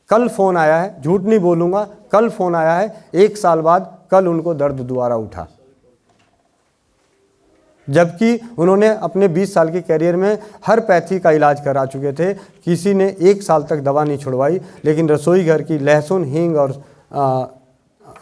कल फ़ोन आया है, झूठ नहीं बोलूँगा, कल फ़ोन आया है, 1 साल बाद कल उनको दर्द दोबारा उठा। जबकि उन्होंने अपने 20 साल के करियर में हर पैथी का इलाज करा चुके थे, किसी ने 1 साल तक दवा नहीं छुड़वाई, लेकिन रसोई घर की लहसुन, हींग और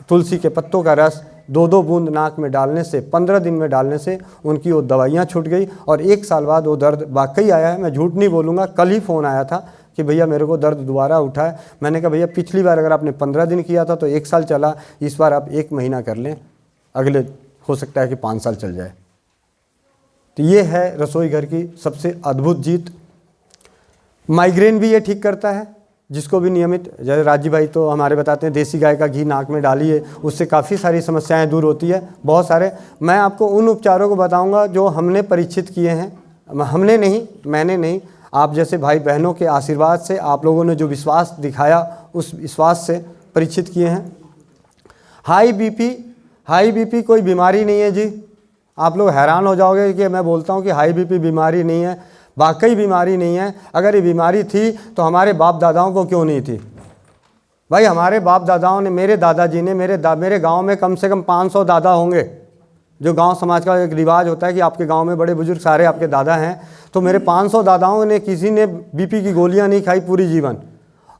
तुलसी के पत्तों का रस 2-2 बूंद नाक में डालने से, 15 दिन में डालने से उनकी वो दवाइयाँ छूट गई और 1 साल बाद वो दर्द वाकई आया है। मैं झूठ नहीं बोलूँगा, कल ही फ़ोन आया था कि भैया मेरे को दर्द दोबारा उठा है। मैंने कहा भैया पिछली बार अगर आपने 15 दिन किया था तो 1 साल चला, इस बार आप 1 महीना कर लें, अगले हो सकता है कि 5 साल चल जाए। तो ये है रसोई घर की सबसे अद्भुत जीत। माइग्रेन भी ये ठीक करता है, जिसको भी नियमित, जैसे राजीव भाई तो हमारे बताते हैं देसी गाय का घी नाक में डालिए, उससे काफ़ी सारी समस्याएं दूर होती है, बहुत सारे। मैं आपको उन उपचारों को बताऊंगा जो हमने परीक्षित किए हैं, हमने नहीं, मैंने नहीं, आप जैसे भाई बहनों के आशीर्वाद से, आप लोगों ने जो विश्वास दिखाया उस विश्वास से परीक्षित किए हैं। हाई बीपी, हाई बीपी कोई बीमारी नहीं है जी। आप लोग हैरान हो जाओगे कि मैं बोलता हूँ कि हाई बीपी बीमारी नहीं है। वाकई बीमारी नहीं है। अगर ये बीमारी थी तो हमारे बाप दादाओं को क्यों नहीं थी भाई? हमारे बाप दादाओं ने, मेरे दादाजी ने, मेरे गांव में कम से कम 500 दादा होंगे। जो गांव समाज का एक रिवाज होता है कि आपके गांव में बड़े बुजुर्ग सारे आपके दादा हैं, तो मेरे 500 दादाओं ने किसी ने बीपी की गोलियां नहीं खाई पूरी जीवन।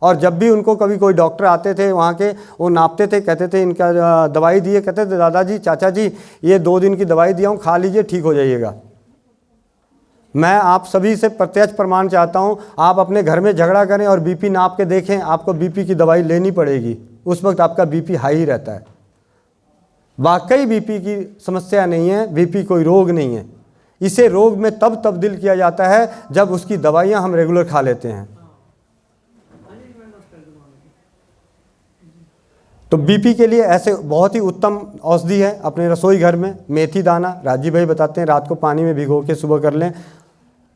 और जब भी उनको कभी कोई डॉक्टर आते थे वहाँ के, वो नापते थे, कहते थे इनका दवाई दिए, कहते थे दादाजी चाचा जी ये 2 दिन की दवाई दिया हूँ, खा लीजिए ठीक हो जाइएगा। मैं आप सभी से प्रत्यक्ष प्रमाण चाहता हूँ, आप अपने घर में झगड़ा करें और बीपी नाप के देखें, आपको बीपी की दवाई लेनी पड़ेगी। उस वक्त आपका बीपी हाई ही रहता है। वाकई बीपी की समस्या नहीं है, बीपी कोई रोग नहीं है। इसे रोग में तब तब्दील किया जाता है जब उसकी दवाइयाँ हम रेगुलर खा लेते हैं। तो बीपी के लिए ऐसे बहुत ही उत्तम औषधि है अपने रसोई घर में। मेथी दाना, राजीव भाई बताते हैं, रात को पानी में भिगो के सुबह कर लें।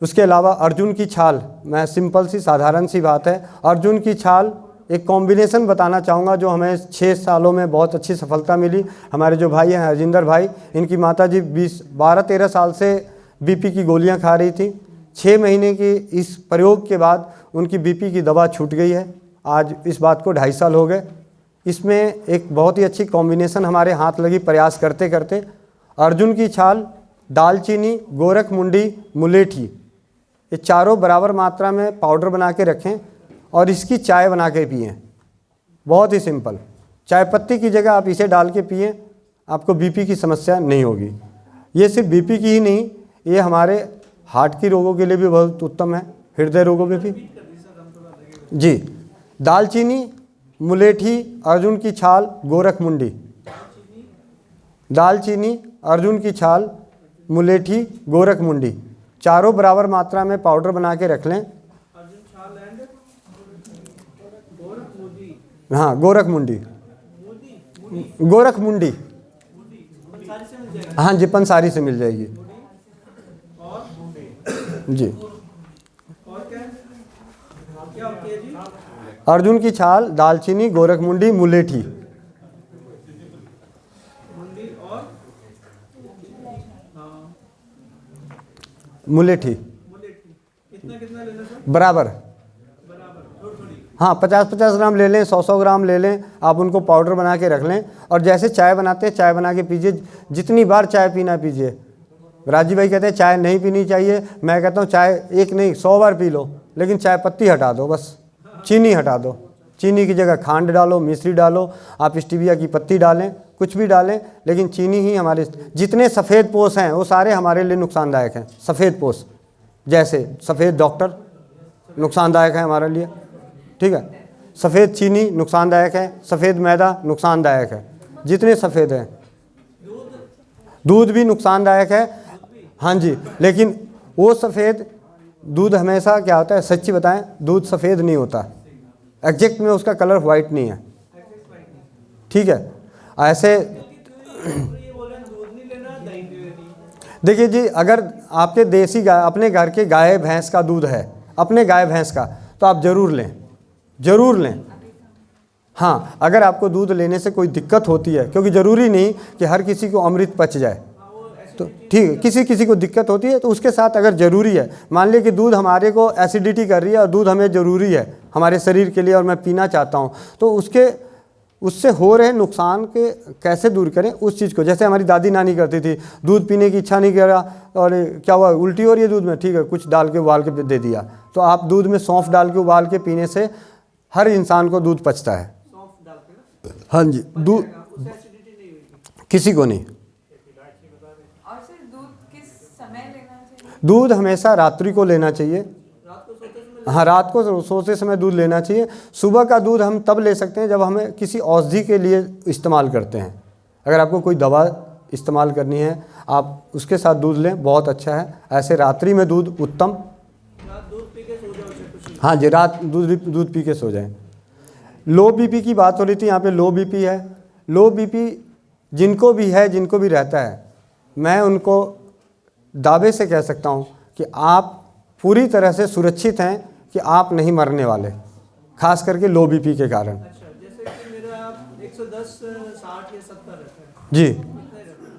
उसके अलावा अर्जुन की छाल, मैं सिंपल सी साधारण सी बात है, अर्जुन की छाल एक कॉम्बिनेशन बताना चाहूँगा जो हमें 6 सालों में बहुत अच्छी सफलता मिली। हमारे जो भाई हैं हरजिंदर भाई, इनकी माताजी 12-13 साल से बीपी की गोलियां खा रही थी। 6 महीने की इस प्रयोग के बाद उनकी बीपी की दवा छूट गई है। आज इस बात को 2.5 साल हो गए। इसमें एक बहुत ही अच्छी कॉम्बिनेशन हमारे हाथ लगी प्रयास करते करते। अर्जुन की छाल, दालचीनी, गोरख मुंडी, मुलेठी, ये चारों बराबर मात्रा में पाउडर बना के रखें और इसकी चाय बना के पिएं। बहुत ही सिंपल, चाय पत्ती की जगह आप इसे डाल के पिएं, आपको बीपी की समस्या नहीं होगी। ये सिर्फ बीपी की ही नहीं, ये हमारे हार्ट की रोगों के लिए भी बहुत उत्तम है, हृदय रोगों में भी। जी, दालचीनी, मुलेठी, अर्जुन की छाल, गोरख मुंडी। दालचीनी, अर्जुन की छाल, मुलेठी, गोरख मुंडी, चारों बराबर मात्रा में पाउडर बना के रख लें। हाँ, गोरख मुंडी, गोरख मुंडी, हाँ जी, पंसारी से मिल जाएगी जी। अर्जुन की छाल, दालचीनी, गोरख मुंडी, मुलेठी, मुलेठी बराबर, हाँ 50-50 ग्राम ले लें, 100-100 ग्राम ले लें, आप उनको पाउडर बना के रख लें। और जैसे चाय बनाते हैं, चाय बना के पीजिए, जितनी बार चाय पीना पीजिए। राजीव भाई कहते हैं चाय नहीं पीनी चाहिए, मैं कहता हूँ चाय एक नहीं 100 बार पी लो, लेकिन चाय पत्ती हटा दो, बस चीनी हटा दो। चीनी की जगह खांड डालो, मिश्री डालो, आप स्टीविया की पत्ती डालें, कुछ भी डालें, लेकिन चीनी ही हमारे, जितने सफ़ेद पोष हैं वो सारे हमारे लिए नुकसानदायक हैं। सफ़ेद पोष जैसे सफ़ेद डॉक्टर नुकसानदायक है हमारे लिए, ठीक है। सफ़ेद चीनी नुकसानदायक है, सफ़ेद मैदा नुकसानदायक है, जितने सफ़ेद हैं। दूध भी नुकसानदायक है, हाँ जी, लेकिन वो सफ़ेद दूध हमेशा क्या होता है, सच्ची बताएं, दूध सफ़ेद नहीं होता, एग्जैक्ट में उसका कलर वाइट नहीं है, ठीक है। ऐसे देखिए जी, अगर आपके देसी गाय, अपने घर के गाय भैंस का दूध है, अपने गाय भैंस का, तो आप ज़रूर लें, ज़रूर लें। हाँ, अगर आपको दूध लेने से कोई दिक्कत होती है, क्योंकि ज़रूरी नहीं कि हर किसी को अमृत पच जाए, तो ठीक है, किसी किसी को दिक्कत होती है, तो उसके साथ अगर ज़रूरी है, मान लीजिए कि दूध हमारे को एसिडिटी कर रही है और दूध हमें ज़रूरी है हमारे शरीर के लिए और मैं पीना चाहता हूँ, तो उससे हो रहे नुकसान के कैसे दूर करें उस चीज़ को। जैसे हमारी दादी नानी करती थी, दूध पीने की इच्छा नहीं करा और क्या हुआ, उल्टी हो रही है दूध में, ठीक है, कुछ डाल के उबाल के दे दिया, तो आप दूध में सौंफ डाल के उबाल के पीने से हर इंसान को दूध पचता है। हाँ जी, दूध किसी को नहीं। और सर दूध किस समय लेना चाहिए? दूध हमेशा रात्रि को लेना चाहिए, हाँ, रात को सोते समय दूध लेना चाहिए। सुबह का दूध हम तब ले सकते हैं जब हमें किसी औषधि के लिए इस्तेमाल करते हैं। अगर आपको कोई दवा इस्तेमाल करनी है, आप उसके साथ दूध लें, बहुत अच्छा है। ऐसे रात्रि में दूध उत्तम। हाँ जी, रात दूध पी के सो जाएं। लो बीपी की बात हो रही थी, यहाँ पे लो बीपी है। लो बीपी जिनको भी है, जिनको भी रहता है, मैं उनको दावे से कह सकता हूँ कि आप पूरी तरह से सुरक्षित हैं कि आप नहीं मरने वाले, खास करके लो बीपी के कारण। अच्छा, जैसे कि मेरा 110, 60 या 70 रहता है, जी,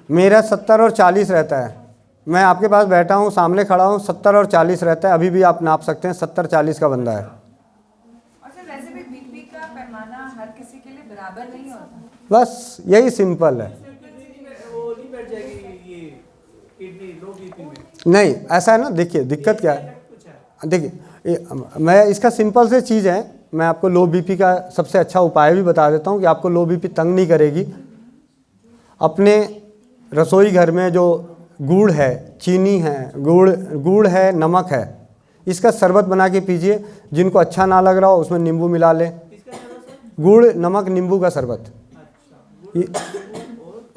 मेरा 70 और 40 रहता है। मैं आपके पास बैठा हूँ, सामने खड़ा हूँ, 70 और 40 रहता है। अभी भी आप नाप सकते हैं, 70-40 का बंदा है। और सर वैसे भी बीपी का पैमाना हर किसी के लिए बराबर नहीं होता। बस यही सिंपल है। वो नहीं बैठ जाएगी ये किडनी लो बीपी में? नहीं, ऐसा है ना, देखिए दिक्कत क्या है, कुछ है देखिए मैं इसका सिंपल से चीज़ है। मैं आपको लो बीपी का सबसे अच्छा उपाय भी बता देता हूँ कि आपको लो बीपी तंग नहीं करेगी। अपने रसोई घर में जो गुड़ है, चीनी है, गुड़ है, नमक है, इसका शरबत बना के पीजिए। जिनको अच्छा ना लग रहा हो उसमें नींबू मिला लें। गुड़, नमक, नींबू का शरबत,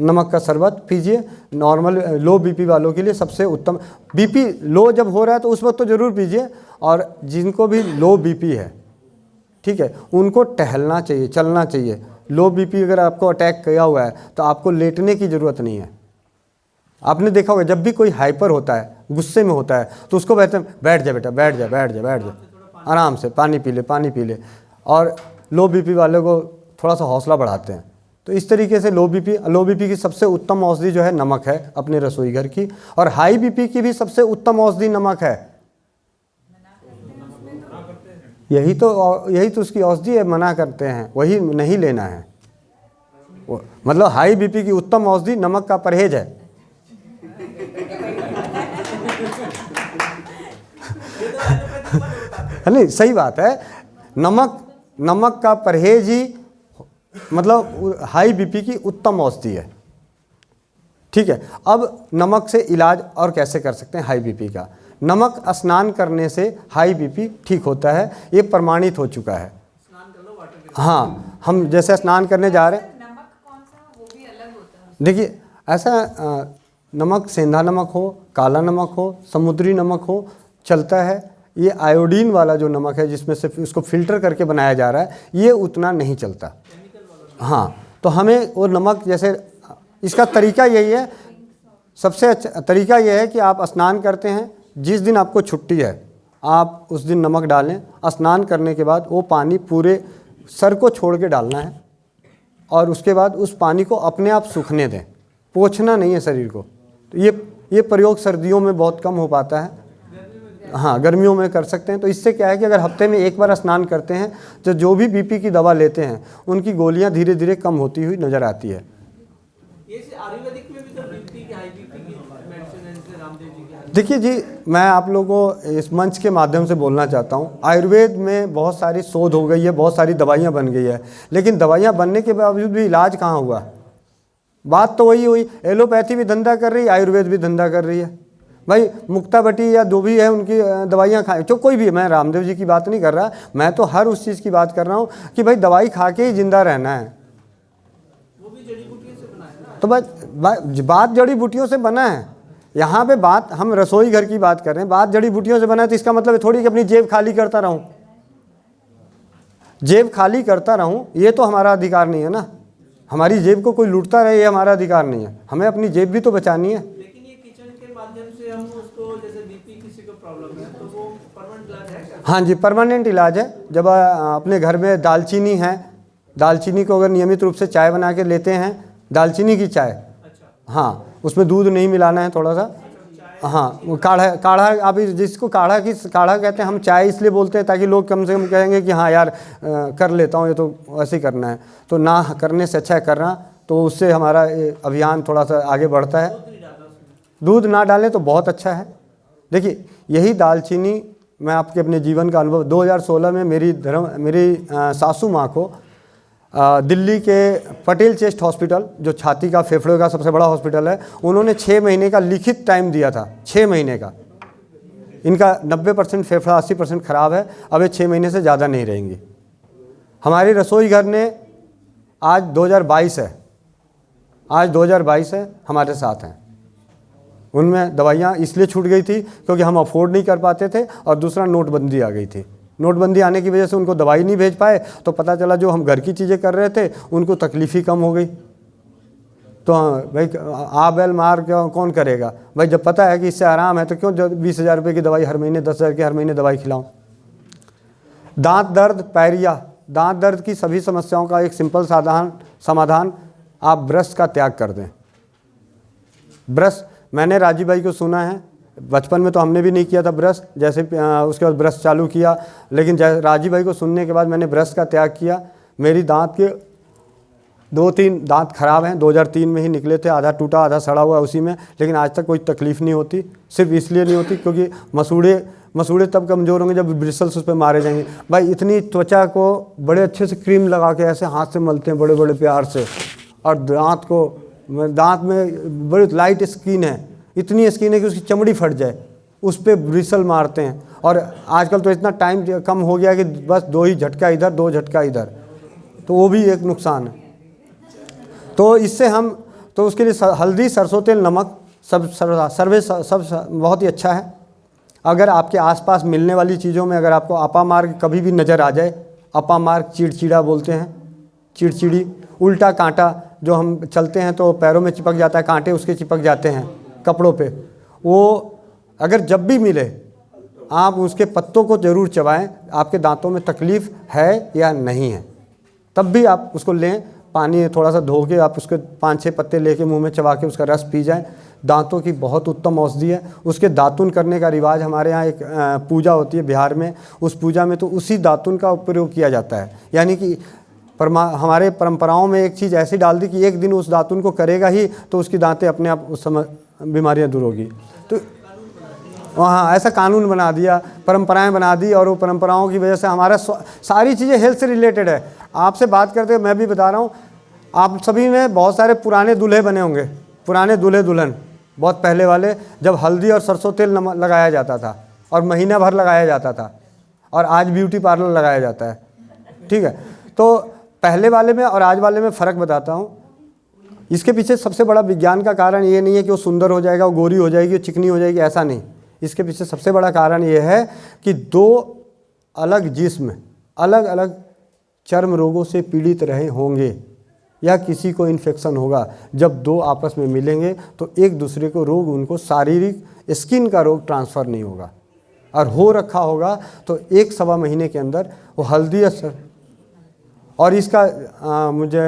नमक का शरबत पीजिए। नॉर्मल लो बीपी वालों के लिए सबसे उत्तम। बीपी लो जब हो रहा है तो उस वक्त तो ज़रूर पीजिए। और जिनको भी लो बीपी है, ठीक है, उनको टहलना चाहिए, चलना चाहिए। लो बीपी अगर आपको अटैक किया हुआ है तो आपको लेटने की ज़रूरत नहीं है। आपने देखा होगा जब भी कोई हाइपर होता है, गुस्से में होता है, तो उसको कहते हैं बैठ जा बेटा, बैठ जा, बैठ जा, बैठ जा, आराम से पानी पी ले, पानी पी ले। और लो बीपी वाले को थोड़ा सा हौसला बढ़ाते हैं। तो इस तरीके से लो बीपी की सबसे उत्तम औषधि जो है नमक है अपने रसोई घर की। और हाई बीपी की भी सबसे उत्तम औषधि नमक है। यही तो उसकी औषधि है, मना करते हैं, वही नहीं लेना है। मतलब हाई बीपी की उत्तम औषधि नमक का परहेज है। नहीं, सही बात है। नमक का परहेज ही मतलब हाई बीपी की उत्तम औषधि है। ठीक है, अब नमक से इलाज और कैसे कर सकते हैं हाई बीपी का? नमक स्नान करने से हाई बीपी ठीक होता है, ये प्रमाणित हो चुका है। हाँ, हम जैसे स्नान करने जा रहे हैं, नमक कौन सा वो भी अलग होता है? देखिए ऐसा नमक सेंधा नमक हो, काला नमक हो, समुद्री नमक हो, चलता है। ये आयोडीन वाला जो नमक है जिसमें से उसको फिल्टर करके बनाया जा रहा है, ये उतना नहीं चलता। हाँ, तो हमें वो नमक, जैसे इसका तरीका यही है, सबसे अच्छा तरीका यह है कि आप स्नान करते हैं, जिस दिन आपको छुट्टी है आप उस दिन नमक डालें। स्नान करने के बाद वो पानी पूरे सर को छोड़ के डालना है और उसके बाद उस पानी को अपने आप सूखने दें, पोंछना नहीं है शरीर को। तो ये प्रयोग सर्दियों में बहुत कम हो पाता है। हाँ, गर्मियों में कर सकते हैं। तो इससे क्या है कि अगर हफ्ते में एक बार स्नान करते हैं तो जो भी बीपी की दवा लेते हैं उनकी गोलियां धीरे धीरे कम होती हुई नज़र आती है। ये आयुर्वेदिक में भी तो बीपी की हाई बीपी की मेडिसिन है, जैसे रामदेव जी की। देखिए जी, मैं आप लोगों को इस मंच के माध्यम से बोलना चाहता हूँ, आयुर्वेद में बहुत सारी शोध हो गई है, बहुत सारी दवाइयाँ बन गई है, लेकिन दवाइयाँ बनने के बावजूद भी इलाज कहाँ हुआ? बात तो वही हुई, एलोपैथी भी धंधा कर रही है, आयुर्वेद भी धंधा कर रही है। भाई मुक्ताबटी या जो भी है उनकी दवाइयाँ खाएं, जो कोई भी है, मैं रामदेव जी की बात नहीं कर रहा, मैं तो हर उस चीज़ की बात कर रहा हूँ कि भाई दवाई खा के ही जिंदा रहना है। वो भी जड़ी बूटियों से बना है ना। तो बात जड़ी बूटियों से बना है। यहाँ पे बात हम रसोई घर की बात कर रहे हैं, बात जड़ी बूटियों से बना है, तो इसका मतलब थोड़ी कि अपनी जेब खाली करता रहूं, जेब खाली करता रहूं, ये तो हमारा अधिकार नहीं है ना। हमारी जेब को कोई लूटता रहे, ये हमारा अधिकार नहीं है। हमें अपनी जेब भी तो बचानी है। लेकिन ये किचन के माध्यम से हम उसको, जैसे बीपी किसी को प्रॉब्लम है तो वो परमानेंट इलाज है क्या? हाँ जी, परमानेंट इलाज है। जब अपने घर में दालचीनी है, दालचीनी को अगर नियमित रूप से चाय बना के लेते हैं, दालचीनी की चाय, हाँ, उसमें दूध नहीं मिलाना है थोड़ा सा। हाँ, वो काढ़ा आप जिसको काढ़ा कहते हैं, हम चाय इसलिए बोलते हैं ताकि लोग कम से कम कहेंगे कि हाँ यार कर लेता हूँ, ये तो ऐसे ही करना है। तो ना करने से अच्छा है करना, तो उससे हमारा अभियान थोड़ा सा आगे बढ़ता है। दूध ना डालें तो बहुत अच्छा है। देखिए यही दालचीनी, मैं आपके अपने जीवन का अनुभव, 2016 में मेरी सासू माँ को दिल्ली के पटेल चेस्ट हॉस्पिटल, जो छाती का फेफड़े का सबसे बड़ा हॉस्पिटल है, उन्होंने 6 महीने का लिखित टाइम दिया था। 6 महीने का। इनका 90% फेफड़ा 80% ख़राब है, अब ये 6 महीने से ज़्यादा नहीं रहेंगी। हमारे रसोई घर ने आज 2022 है, आज 2022 है, हमारे साथ हैं। उनमें दवाइयाँ इसलिए छूट गई थी क्योंकि हम अफोर्ड नहीं कर पाते थे, और दूसरा नोटबंदी आ गई थी। नोटबंदी आने की वजह से उनको दवाई नहीं भेज पाए, तो पता चला जो हम घर की चीज़ें कर रहे थे उनको तकलीफ़ ही कम हो गई। तो भाई आ बैल मार कौन करेगा भाई? जब पता है कि इससे आराम है तो क्यों 20,000 रुपये की दवाई हर महीने, 10,000 की हर महीने दवाई खिलाऊं। दांत दर्द, पैरिया, दांत दर्द की सभी समस्याओं का एक सिंपल साधारण समाधान आप ब्रश का त्याग कर दें। ब्रश मैंने राजीव भाई को सुना है, बचपन में तो हमने भी नहीं किया था ब्रश, जैसे उसके बाद ब्रश चालू किया, लेकिन राजीव भाई को सुनने के बाद मैंने ब्रश का त्याग किया। मेरी दांत के 2-3 दांत खराब हैं, 2003 में ही निकले थे, आधा टूटा आधा सड़ा हुआ उसी में, लेकिन आज तक कोई तकलीफ़ नहीं होती। सिर्फ इसलिए नहीं होती क्योंकि मसूड़े तब कमज़ोर होंगे जब ब्रिसल्स उस पर मारे जाएंगे। भाई इतनी त्वचा को बड़े अच्छे से क्रीम लगा के ऐसे हाथ से मलते हैं बड़े बड़े प्यार से, और दांत में बड़ी लाइट स्किन है, इतनी स्किन है कि उसकी चमड़ी फट जाए, उस पर ब्रिसल मारते हैं। और आजकल तो इतना टाइम कम हो गया कि बस 2 ही झटका इधर 2 झटका इधर, तो वो भी एक नुकसान है। तो इससे हम तो उसके लिए हल्दी, सरसों तेल, नमक सब बहुत ही अच्छा है। अगर आपके आसपास मिलने वाली चीज़ों में अगर आपको अपामार्ग कभी भी नज़र आ जाए, अपामार्ग चिड़चिड़ा बोलते हैं, चिड़चिड़ी, उल्टा कांटा जो हम चलते हैं तो पैरों में चिपक जाता है, कांटे उसके चिपक जाते हैं कपड़ों पे, वो अगर जब भी मिले आप उसके पत्तों को ज़रूर चबाएं। आपके दांतों में तकलीफ़ है या नहीं है तब भी आप उसको लें, पानी थोड़ा सा धो के आप उसके 5-6 पत्ते लेके मुंह में चबा के उसका रस पी जाएं। दांतों की बहुत उत्तम औषधि है। उसके दातुन करने का रिवाज हमारे यहाँ एक पूजा होती है बिहार में, उस पूजा में तो उसी दातुन का प्रयोग किया जाता है। यानी कि हमारे परंपराओं में एक चीज़ ऐसी डाल दी कि एक दिन उस दातुन को करेगा ही तो उसकी दांतें अपने आप उस समय बीमारियाँ दूर होगी। तो वहाँ ऐसा कानून बना दिया, परंपराएं बना दी, और वो परंपराओं की वजह से हमारा सारी चीज़ें हेल्थ से रिलेटेड है। आपसे बात करते मैं भी बता रहा हूँ, आप सभी में बहुत सारे पुराने दूल्हे बने होंगे, पुराने दूल्हे दुल्हन बहुत पहले वाले, जब हल्दी और सरसों तेल लगाया जाता था और महीना भर लगाया जाता था, और आज ब्यूटी पार्लर लगाया जाता है। ठीक है, तो पहले वाले में और आज वाले में फ़र्क बताता हूँ। इसके पीछे सबसे बड़ा विज्ञान का कारण ये नहीं है कि वो सुंदर हो जाएगा, वो गोरी हो जाएगी, वो चिकनी हो जाएगी, ऐसा नहीं। इसके पीछे सबसे बड़ा कारण ये है कि 2 अलग जिस्म अलग अलग चर्म रोगों से पीड़ित रहे होंगे या किसी को इन्फेक्शन होगा। जब 2 आपस में मिलेंगे तो एक दूसरे को रोग, उनको शारीरिक स्किन का रोग ट्रांसफ़र नहीं होगा, और हो रखा होगा तो 1-1.25 महीने के अंदर वो हल्दी असर। और इसका मुझे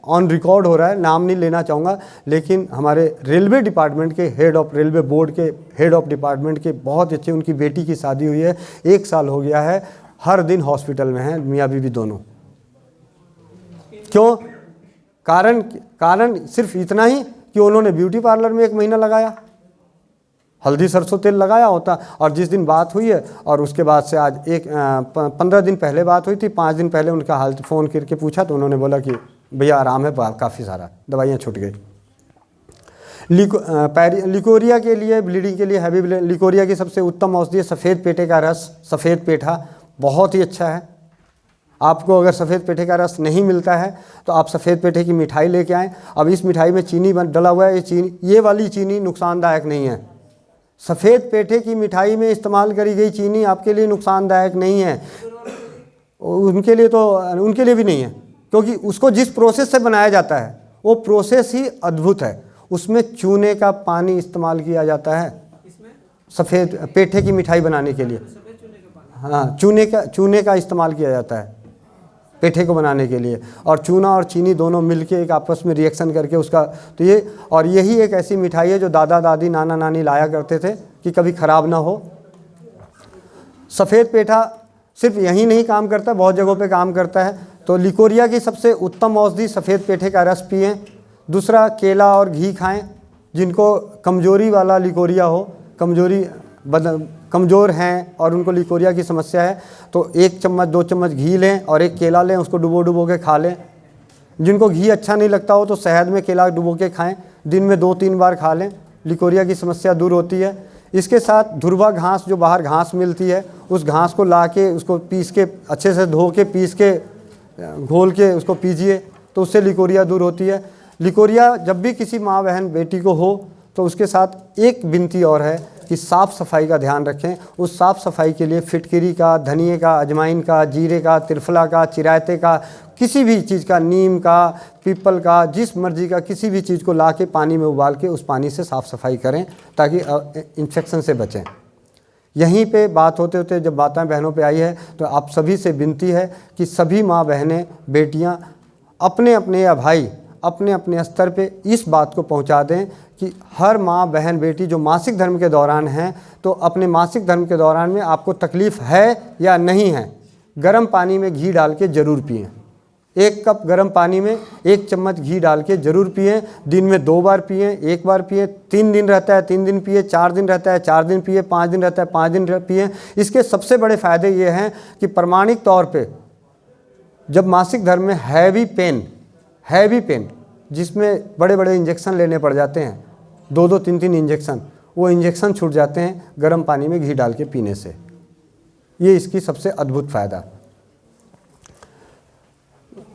ऑन रिकॉर्ड हो रहा है, नाम नहीं लेना चाहूँगा, लेकिन हमारे रेलवे डिपार्टमेंट के हेड ऑफ रेलवे बोर्ड के हेड ऑफ डिपार्टमेंट के बहुत अच्छे, उनकी बेटी की शादी हुई है, 1 साल हो गया है, हर दिन हॉस्पिटल में हैं मियाँ बीवी दोनों। क्यों? कारण सिर्फ इतना ही कि उन्होंने ब्यूटी पार्लर में 1 महीना लगाया, हल्दी सरसों तेल लगाया होता, और जिस दिन बात हुई है और उसके बाद से आज 15 दिन पहले बात हुई थी, 5 दिन पहले उनका हाल फ़ोन करके पूछा तो उन्होंने बोला कि भैया आराम है, काफ़ी सारा दवाइयाँ छूट गई। लिकोरिया के लिए, ब्लीडिंग के लिए, हैवी लिकोरिया की सबसे उत्तम औषधि है सफ़ेद पेठे का रस। सफ़ेद पेठा बहुत ही अच्छा है। आपको अगर सफ़ेद पेठे का रस नहीं मिलता है तो आप सफ़ेद पेठे की मिठाई लेके आएँ। अब इस मिठाई में चीनी डला हुआ है, ये वाली चीनी नुकसानदायक नहीं है। सफ़ेद पेठे की मिठाई में इस्तेमाल करी गई चीनी आपके लिए नुकसानदायक नहीं है, उनके लिए भी नहीं है, क्योंकि उसको जिस प्रोसेस से बनाया जाता है वो प्रोसेस ही अद्भुत है। उसमें चूने का पानी इस्तेमाल किया जाता है सफ़ेद पेठे की मिठाई बनाने के लिए। हाँ, चूने का इस्तेमाल किया जाता है पेठे को बनाने के लिए, और चूना और चीनी दोनों मिलके एक आपस में रिएक्शन करके उसका, तो यही एक ऐसी मिठाई है जो दादा दादी नाना नानी लाया करते थे कि कभी ख़राब ना हो। सफ़ेद पेठा सिर्फ यहीं नहीं काम करता, बहुत जगहों पे काम करता है। तो लिकोरिया की सबसे उत्तम औषधि सफ़ेद पेठे का रस पिएं। दूसरा, केला और घी खाएं। जिनको कमजोरी वाला लिकोरिया हो, कमज़ोर हैं और उनको लिकोरिया की समस्या है, तो 1 चम्मच 2 चम्मच घी लें और 1 केला लें, उसको डुबो के खा लें। जिनको घी अच्छा नहीं लगता हो तो शहद में केला डुबो के खाएं, दिन में 2-3 बार खा लें, लिकोरिया की समस्या दूर होती है। इसके साथ धुर्वा घास, जो बाहर घास मिलती है, उस घास को ला के उसको पीस के अच्छे से धो के पीस के घोल के उसको पीजिए, तो उससे लिकोरिया दूर होती है। लिकोरिया जब भी किसी माँ बहन बेटी को हो तो उसके साथ एक विनती और है कि साफ़ सफाई का ध्यान रखें। उस साफ़ सफाई के लिए फिटकरी का, धनिए का, अजवाइन का, जीरे का, त्रिफला का, चिरायते का, किसी भी चीज़ का, नीम का, पीपल का, जिस मर्जी का किसी भी चीज़ को ला के पानी में उबाल के उस पानी से साफ़ सफाई करें ताकि इन्फेक्शन से बचें। यहीं पे बात होते होते जब बातें बहनों पे आई है तो आप सभी से विनती है कि सभी माँ बहनें, बेटियाँ अपने अपने या भाई अपने अपने स्तर पे इस बात को पहुंचा दें कि हर माँ, बहन, बेटी जो मासिक धर्म के दौरान हैं, तो अपने मासिक धर्म के दौरान में आपको तकलीफ़ है या नहीं है, गर्म पानी में घी डाल के ज़रूर पिएँ। 1 कप गर्म पानी में 1 चम्मच घी डाल के ज़रूर पिएँ। दिन में 2 बार पिएँ, 1 बार पिएँ, 3 दिन रहता है 3 दिन पिए, 4 दिन रहता है 4 दिन पिए, 5 दिन रहता है 5 दिन पिएँ। इसके सबसे बड़े फ़ायदे ये हैं कि प्रमाणिक तौर पे जब मासिक धर्म में हैवी पेन जिसमें बड़े बड़े इंजेक्शन लेने पड़ जाते हैं, 2-2, 3-3 इंजेक्शन, वो इंजेक्शन छूट जाते हैं गर्म पानी में घी डाल के पीने से। ये इसकी सबसे अद्भुत फ़ायदा।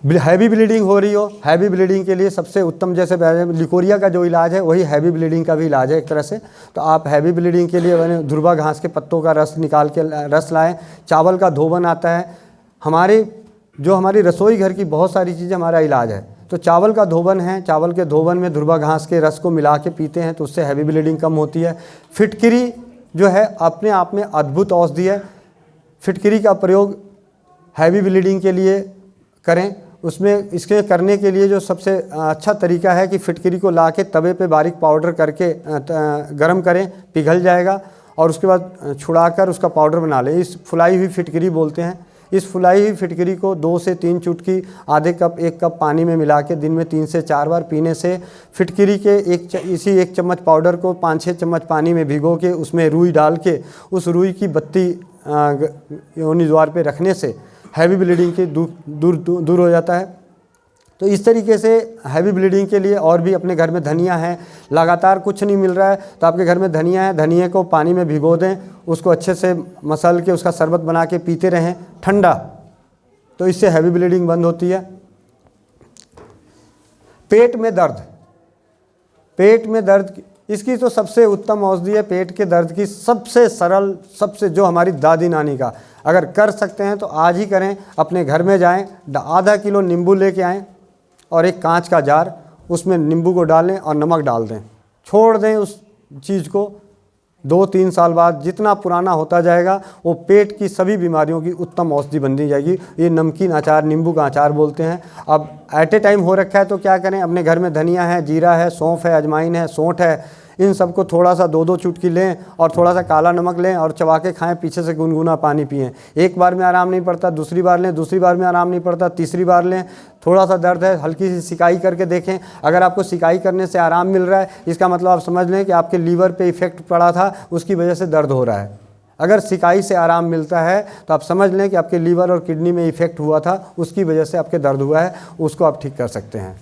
हैवी ब्लीडिंग हो रही हो, हैवी ब्लीडिंग के लिए सबसे उत्तम, जैसे लिकोरिया का जो इलाज है वही हैवी ब्लीडिंग का भी इलाज है एक तरह से। तो आप हैवी ब्लीडिंग के लिए मैंने दुर्वा घास के पत्तों का रस निकाल के रस लाएँ। चावल का धोवन आता है, हमारी रसोई घर की बहुत सारी चीज़ें हमारा इलाज है। तो चावल का धोवन है, चावल के धोवन में दुर्वा घास के रस को मिला के पीते हैं तो उससे हैवी ब्लीडिंग कम होती है। फिटकरी जो है अपने आप में अद्भुत औषधि है। फिटकरी का प्रयोग हैवी ब्लीडिंग के लिए करें। उसमें इसके करने के लिए जो सबसे अच्छा तरीका है कि फिटकरी को ला के तवे पे बारीक पाउडर करके गरम करें, पिघल जाएगा और उसके बाद छुड़ाकर उसका पाउडर बना लें। इस फुलाई हुई फिटकरी बोलते हैं। इस फुलाई हुई फिटकरी को 2 से 3 चुटकी आधे कप 1 कप पानी में मिला के दिन में 3 से 4 बार पीने से फिटकरी के इसी 1 चम्मच पाउडर को 5-6 चम्मच पानी में भिगो के उसमें रुई डाल के उस रुई की बत्ती योनि द्वार पे रखने से हैवी ब्लीडिंग के दूर हो जाता है। तो इस तरीके से हैवी ब्लीडिंग के लिए और भी अपने घर में धनिया है, लगातार कुछ नहीं मिल रहा है तो आपके घर में धनिया है, धनिया को पानी में भिगो दें, उसको अच्छे से मसल के उसका शरबत बना के पीते रहें ठंडा, तो इससे हैवी ब्लीडिंग बंद होती है। पेट में दर्द इसकी तो सबसे उत्तम औषधि है। पेट के दर्द की सबसे सरल, सबसे जो हमारी दादी नानी का, अगर कर सकते हैं तो आज ही करें। अपने घर में जाएं, आधा किलो नींबू लेके आएं और एक कांच का जार, उसमें नींबू को डालें और नमक डाल दें, छोड़ दें उस चीज़ को। 2-3 साल बाद जितना पुराना होता जाएगा वो पेट की सभी बीमारियों की उत्तम औषधि बन जाएगी। ये नमकीन अचार, नींबू का अचार बोलते हैं। अब एट ए टाइम हो रखा है तो क्या करें, अपने घर में धनिया है, जीरा है, सौंफ है, अजवाइन है, सौंठ है, इन सबको थोड़ा सा 2-2 चुटकी लें और थोड़ा सा काला नमक लें और चबा के खाएं, पीछे से गुनगुना पानी पिएं। एक बार में आराम नहीं पड़ता, दूसरी बार लें, दूसरी बार में आराम नहीं पड़ता, तीसरी बार लें। थोड़ा सा दर्द है, हल्की सी सिकाई करके देखें। अगर आपको सिकाई करने से आराम मिल रहा है, इसका मतलब आप समझ लें कि आपके लीवर पे इफ़ेक्ट पड़ा था, उसकी वजह से दर्द हो रहा है। अगर सिकाई से आराम मिलता है तो आप समझ लें कि आपके लीवर और किडनी में इफ़ेक्ट हुआ था, उसकी वजह से आपके दर्द हुआ है, उसको आप ठीक कर सकते हैं।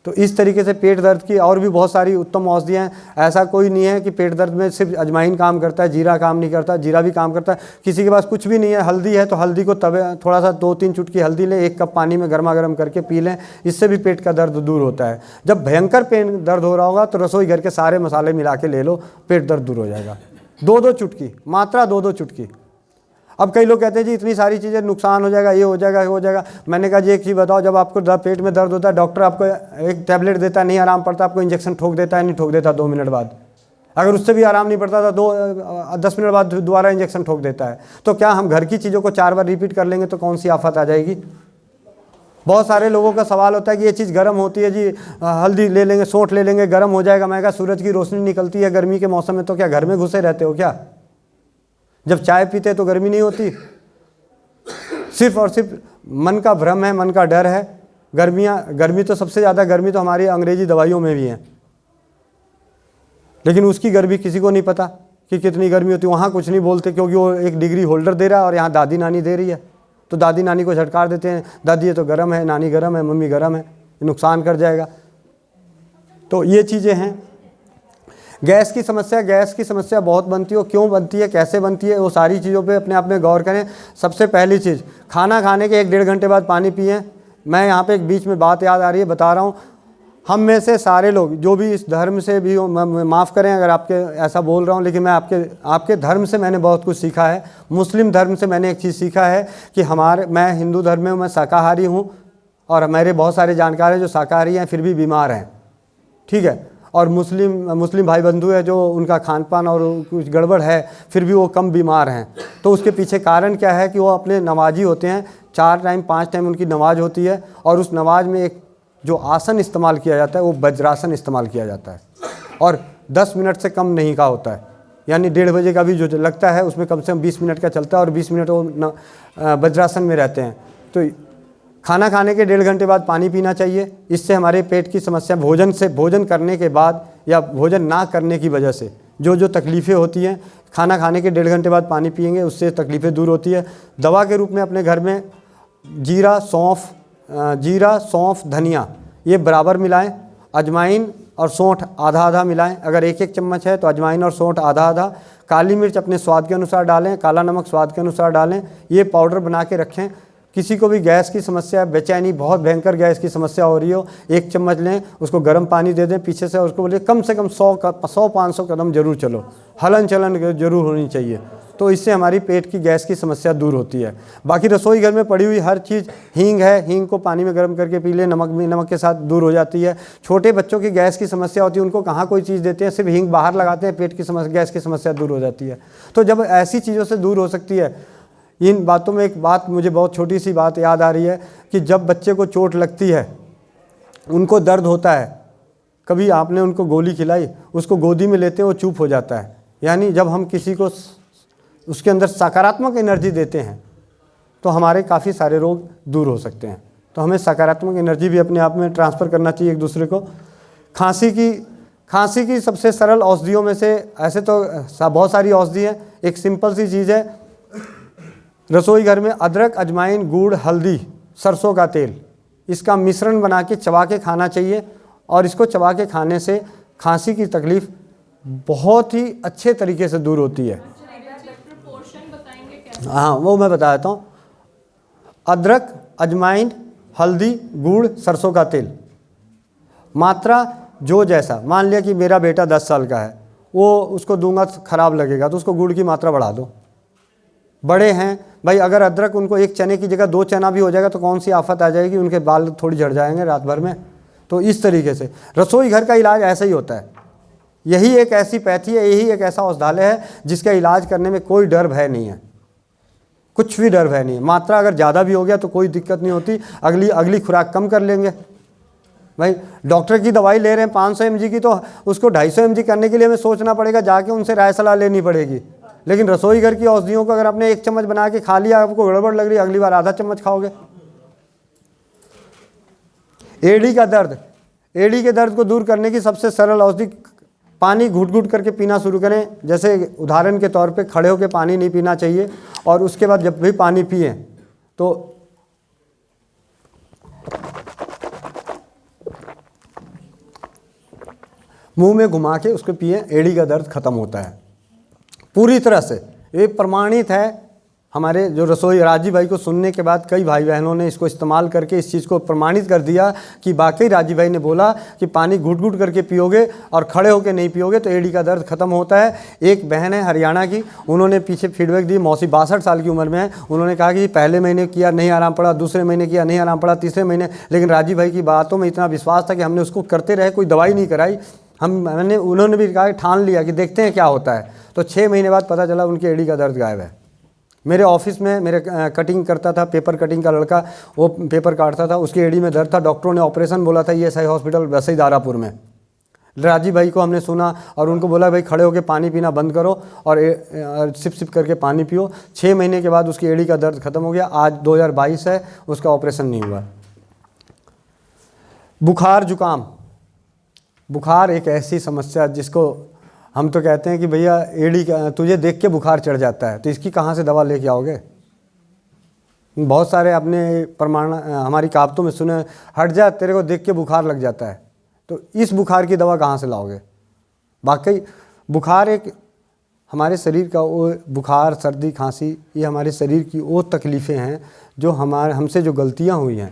तो इस तरीके से पेट दर्द की और भी बहुत सारी उत्तम औषधियाँ हैं। ऐसा कोई नहीं है कि पेट दर्द में सिर्फ अजवाइन काम करता है, जीरा काम नहीं करता। जीरा भी काम करता है। किसी के पास कुछ भी नहीं है, हल्दी है तो हल्दी को तवे थोड़ा सा 2-3 चुटकी हल्दी लें, 1 कप पानी में गर्मा गर्म करके पी लें, इससे भी पेट का दर्द दूर होता है। जब भयंकर पेट दर्द हो रहा होगा तो रसोई घर के सारे मसाले मिला के ले लो, पेट दर्द दूर हो जाएगा। 2-2 चुटकी, मात्रा 2-2 चुटकी। अब कई लोग कहते हैं जी इतनी सारी चीज़ें नुकसान हो जाएगा, ये हो जाएगा, ये हो जाएगा। मैंने कहा जी एक चीज़ बताओ, जब आपको पेट में दर्द होता है, डॉक्टर आपको एक टैबलेट देता है, नहीं आराम पड़ता, आपको इंजेक्शन ठोक देता है, नहीं ठोक देता 2 मिनट बाद। अगर उससे भी आराम नहीं पड़ता तो 10 मिनट बाद दोबारा इंजेक्शन ठोक देता है। तो क्या हम घर की चीज़ों को 4 बार रिपीट कर लेंगे तो कौन सी आफत आ जाएगी। बहुत सारे लोगों का सवाल होता है कि ये चीज़ गर्म होती है जी, हल्दी ले लेंगे, सौंठ ले लेंगे, गर्म हो जाएगा। मैं कहा सूरज की रोशनी निकलती है गर्मी के मौसम में, तो क्या घर में घुसे रहते हो क्या? जब चाय पीते तो गर्मी नहीं होती। सिर्फ और सिर्फ मन का भ्रम है, मन का डर है। गर्मी तो सबसे ज़्यादा गर्मी तो हमारी अंग्रेजी दवाइयों में भी है, लेकिन उसकी गर्मी किसी को नहीं पता कि कितनी गर्मी होती है। वहाँ कुछ नहीं बोलते क्योंकि वो एक डिग्री होल्डर दे रहा है और यहाँ दादी नानी दे रही है, तो दादी नानी को झटकार देते हैं, दादी ये तो गर्म है, नानी गर्म है, मम्मी गर्म है, नुकसान कर जाएगा। तो ये चीज़ें हैं। गैस की समस्या बहुत बनती है। क्यों बनती है, कैसे बनती है, वो सारी चीज़ों पे अपने आप में गौर करें। सबसे पहली चीज़, खाना खाने के 1-1.5 घंटे बाद पानी पिएं। मैं यहाँ पे एक बीच में बात याद आ रही है, बता रहा हूँ। हम में से सारे लोग जो भी इस धर्म से भी हो, माफ़ करें अगर आपके ऐसा बोल रहा हूँ, लेकिन मैं आपके धर्म से मैंने बहुत कुछ सीखा है। मुस्लिम धर्म से मैंने एक चीज़ सीखा है कि मैं हिंदू धर्म में मैं शाकाहारी हूँ और मेरे बहुत सारे जानकार हैं जो शाकाहारी हैं फिर भी बीमार हैं, ठीक है। और मुस्लिम भाई बंधु है जो उनका खान पान और कुछ गड़बड़ है फिर भी वो कम बीमार हैं। तो उसके पीछे कारण क्या है कि वो अपने नमाजी होते हैं, 4 टाइम 5 टाइम उनकी नमाज होती है और उस नमाज में एक जो आसन इस्तेमाल किया जाता है वो वज्रासन इस्तेमाल किया जाता है, और 10 मिनट से कम नहीं का होता है। यानी 1:30 बजे का भी जो लगता है उसमें कम से कम 20 मिनट का चलता है, और 20 मिनट वो वज्रासन में रहते हैं। तो खाना खाने के 1.5 घंटे बाद पानी पीना चाहिए। इससे हमारे पेट की समस्या भोजन करने के बाद या भोजन ना करने की वजह से जो तकलीफ़ें होती हैं, खाना खाने के 1.5 घंटे बाद पानी पिएंगे उससे तकलीफ़ें दूर होती है। दवा के रूप में अपने घर में जीरा, सौंफ, धनिया ये बराबर मिलाएं। अजवाइन और सौंठ आधा आधा मिलाएं। अगर 1-1 चम्मच है तो अजवाइन और सौंठ आधा आधा। काली मिर्च अपने स्वाद के अनुसार डालें, काला नमक स्वाद के अनुसार डालें। ये पाउडर बना के रखें। किसी को भी गैस की समस्या, बेचैनी, बहुत भयंकर गैस की समस्या हो रही हो, 1 चम्मच लें, उसको गर्म पानी दे दें पीछे से, उसको बोलिए कम से कम 100-500 कदम जरूर चलो, हलन चलन जरूर होनी चाहिए। तो इससे हमारी पेट की गैस की समस्या दूर होती है। बाकी रसोई घर में पड़ी हुई हर चीज़, हींग है, हींग को पानी में गर्म करके पी लें, नमक के साथ दूर हो जाती है। छोटे बच्चों की गैस की समस्या होती है, उनको कहाँ कोई चीज़ देते हैं, सिर्फ हींग बाहर लगाते हैं, पेट की समस्या, गैस की समस्या दूर हो जाती है। तो जब ऐसी चीज़ों से दूर हो सकती है, इन बातों में एक बात मुझे बहुत छोटी सी बात याद आ रही है कि जब बच्चे को चोट लगती है, उनको दर्द होता है, कभी आपने उनको गोली खिलाई, उसको गोदी में लेते हैं, वो चुप हो जाता है। यानी जब हम किसी को उसके अंदर सकारात्मक एनर्जी देते हैं तो हमारे काफ़ी सारे रोग दूर हो सकते हैं। तो हमें सकारात्मक एनर्जी भी अपने आप में ट्रांसफ़र करना चाहिए एक दूसरे को। खांसी की सबसे सरल औषधियों में से, ऐसे तो बहुत सारी औषधि हैं, एक सिंपल सी चीज़ है, रसोई घर में अदरक, अजवाइन, गुड़, हल्दी, सरसों का तेल, इसका मिश्रण बना के चबा के खाना चाहिए। और इसको चबा के खाने से खांसी की तकलीफ़ बहुत ही अच्छे तरीके से दूर होती है। हाँ, वो मैं बता देता हूँ। अदरक, अजवाइन, हल्दी, गुड़, सरसों का तेल, मात्रा जो जैसा, मान लिया कि मेरा बेटा 10 साल का है, वो उसको दूंगा ख़राब लगेगा तो उसको गुड़ की मात्रा बढ़ा दो। बड़े हैं भाई, अगर अदरक उनको 1 चने की जगह 2 चना भी हो जाएगा तो कौन सी आफत आ जाएगी, उनके बाल थोड़ी झड़ जाएंगे रात भर में। तो इस तरीके से रसोई घर का इलाज ऐसा ही होता है। यही एक ऐसी पैथी है, यही एक ऐसा औषधालय है जिसका इलाज करने में कोई डर भय नहीं है, कुछ भी डर भय नहीं है। मात्रा अगर ज़्यादा भी हो गया तो कोई दिक्कत नहीं होती, अगली खुराक कम कर लेंगे। भाई डॉक्टर की दवाई ले रहे हैं 500 mg की, तो उसको 250 mg करने के लिए हमें सोचना पड़ेगा, जाके उनसे राय सलाह लेनी पड़ेगी। लेकिन रसोई घर की औषधियों को अगर आपने 1 चम्मच बना के खा लिया, आपको गड़बड़ लग रही है, अगली बार आधा चम्मच खाओगे। एड़ी के दर्द को दूर करने की सबसे सरल औषधि, पानी घुट घुट करके पीना शुरू करें। जैसे उदाहरण के तौर पे खड़े होकर पानी नहीं पीना चाहिए, और उसके बाद जब भी पानी पिए तो मुंह में घुमा के उसको पिए, एड़ी का दर्द खत्म होता है पूरी तरह से। ये प्रमाणित है। हमारे जो रसोई राजीव भाई को सुनने के बाद कई भाई बहनों ने इसको इस्तेमाल करके इस चीज़ को प्रमाणित कर दिया कि वाकई राजीव भाई ने बोला कि पानी घुट घुट करके पियोगे और खड़े होकर नहीं पियोगे तो एड़ी का दर्द खत्म होता है। एक बहन है हरियाणा की, उन्होंने पीछे फीडबैक दी, मौसी 62 साल की उम्र में है। उन्होंने कहा कि पहले महीने किया नहीं आराम पड़ा, दूसरे महीने किया नहीं आराम पड़ा, तीसरे महीने, लेकिन राजीव भाई की बातों में इतना विश्वास था कि हमने उसको करते रहे, कोई दवाई नहीं कराई। उन्होंने भी कहा, ठान लिया कि देखते हैं क्या होता है। तो 6 महीने बाद पता चला उनकी एड़ी का दर्द गायब है। मेरे ऑफिस में मेरे कटिंग करता था, पेपर कटिंग का लड़का, वो पेपर काटता था, उसकी एड़ी में दर्द था। डॉक्टरों ने ऑपरेशन बोला था ESI हॉस्पिटल वसई दारापुर में। राजीव भाई को हमने सुना और उनको बोला भाई खड़े होकर पानी पीना बंद करो और सिप सिप करके पानी पियो। 6 महीने के बाद उसकी एड़ी का दर्द खत्म हो गया। आज 2022 है, उसका ऑपरेशन नहीं हुआ। बुखार जुकाम, बुखार एक ऐसी समस्या जिसको हम तो कहते हैं कि भैया एड़ी का तुझे देख के बुखार चढ़ जाता है, तो इसकी कहाँ से दवा लेके आओगे। बहुत सारे अपने प्रमाण हमारी कहावतों में सुने, हट जा तेरे को देख के बुखार लग जाता है, तो इस बुखार की दवा कहाँ से लाओगे। वाकई बुखार एक हमारे शरीर का वो, बुखार सर्दी खांसी ये हमारे शरीर की वो तकलीफ़ें हैं जो हमसे जो गलतियाँ हुई हैं,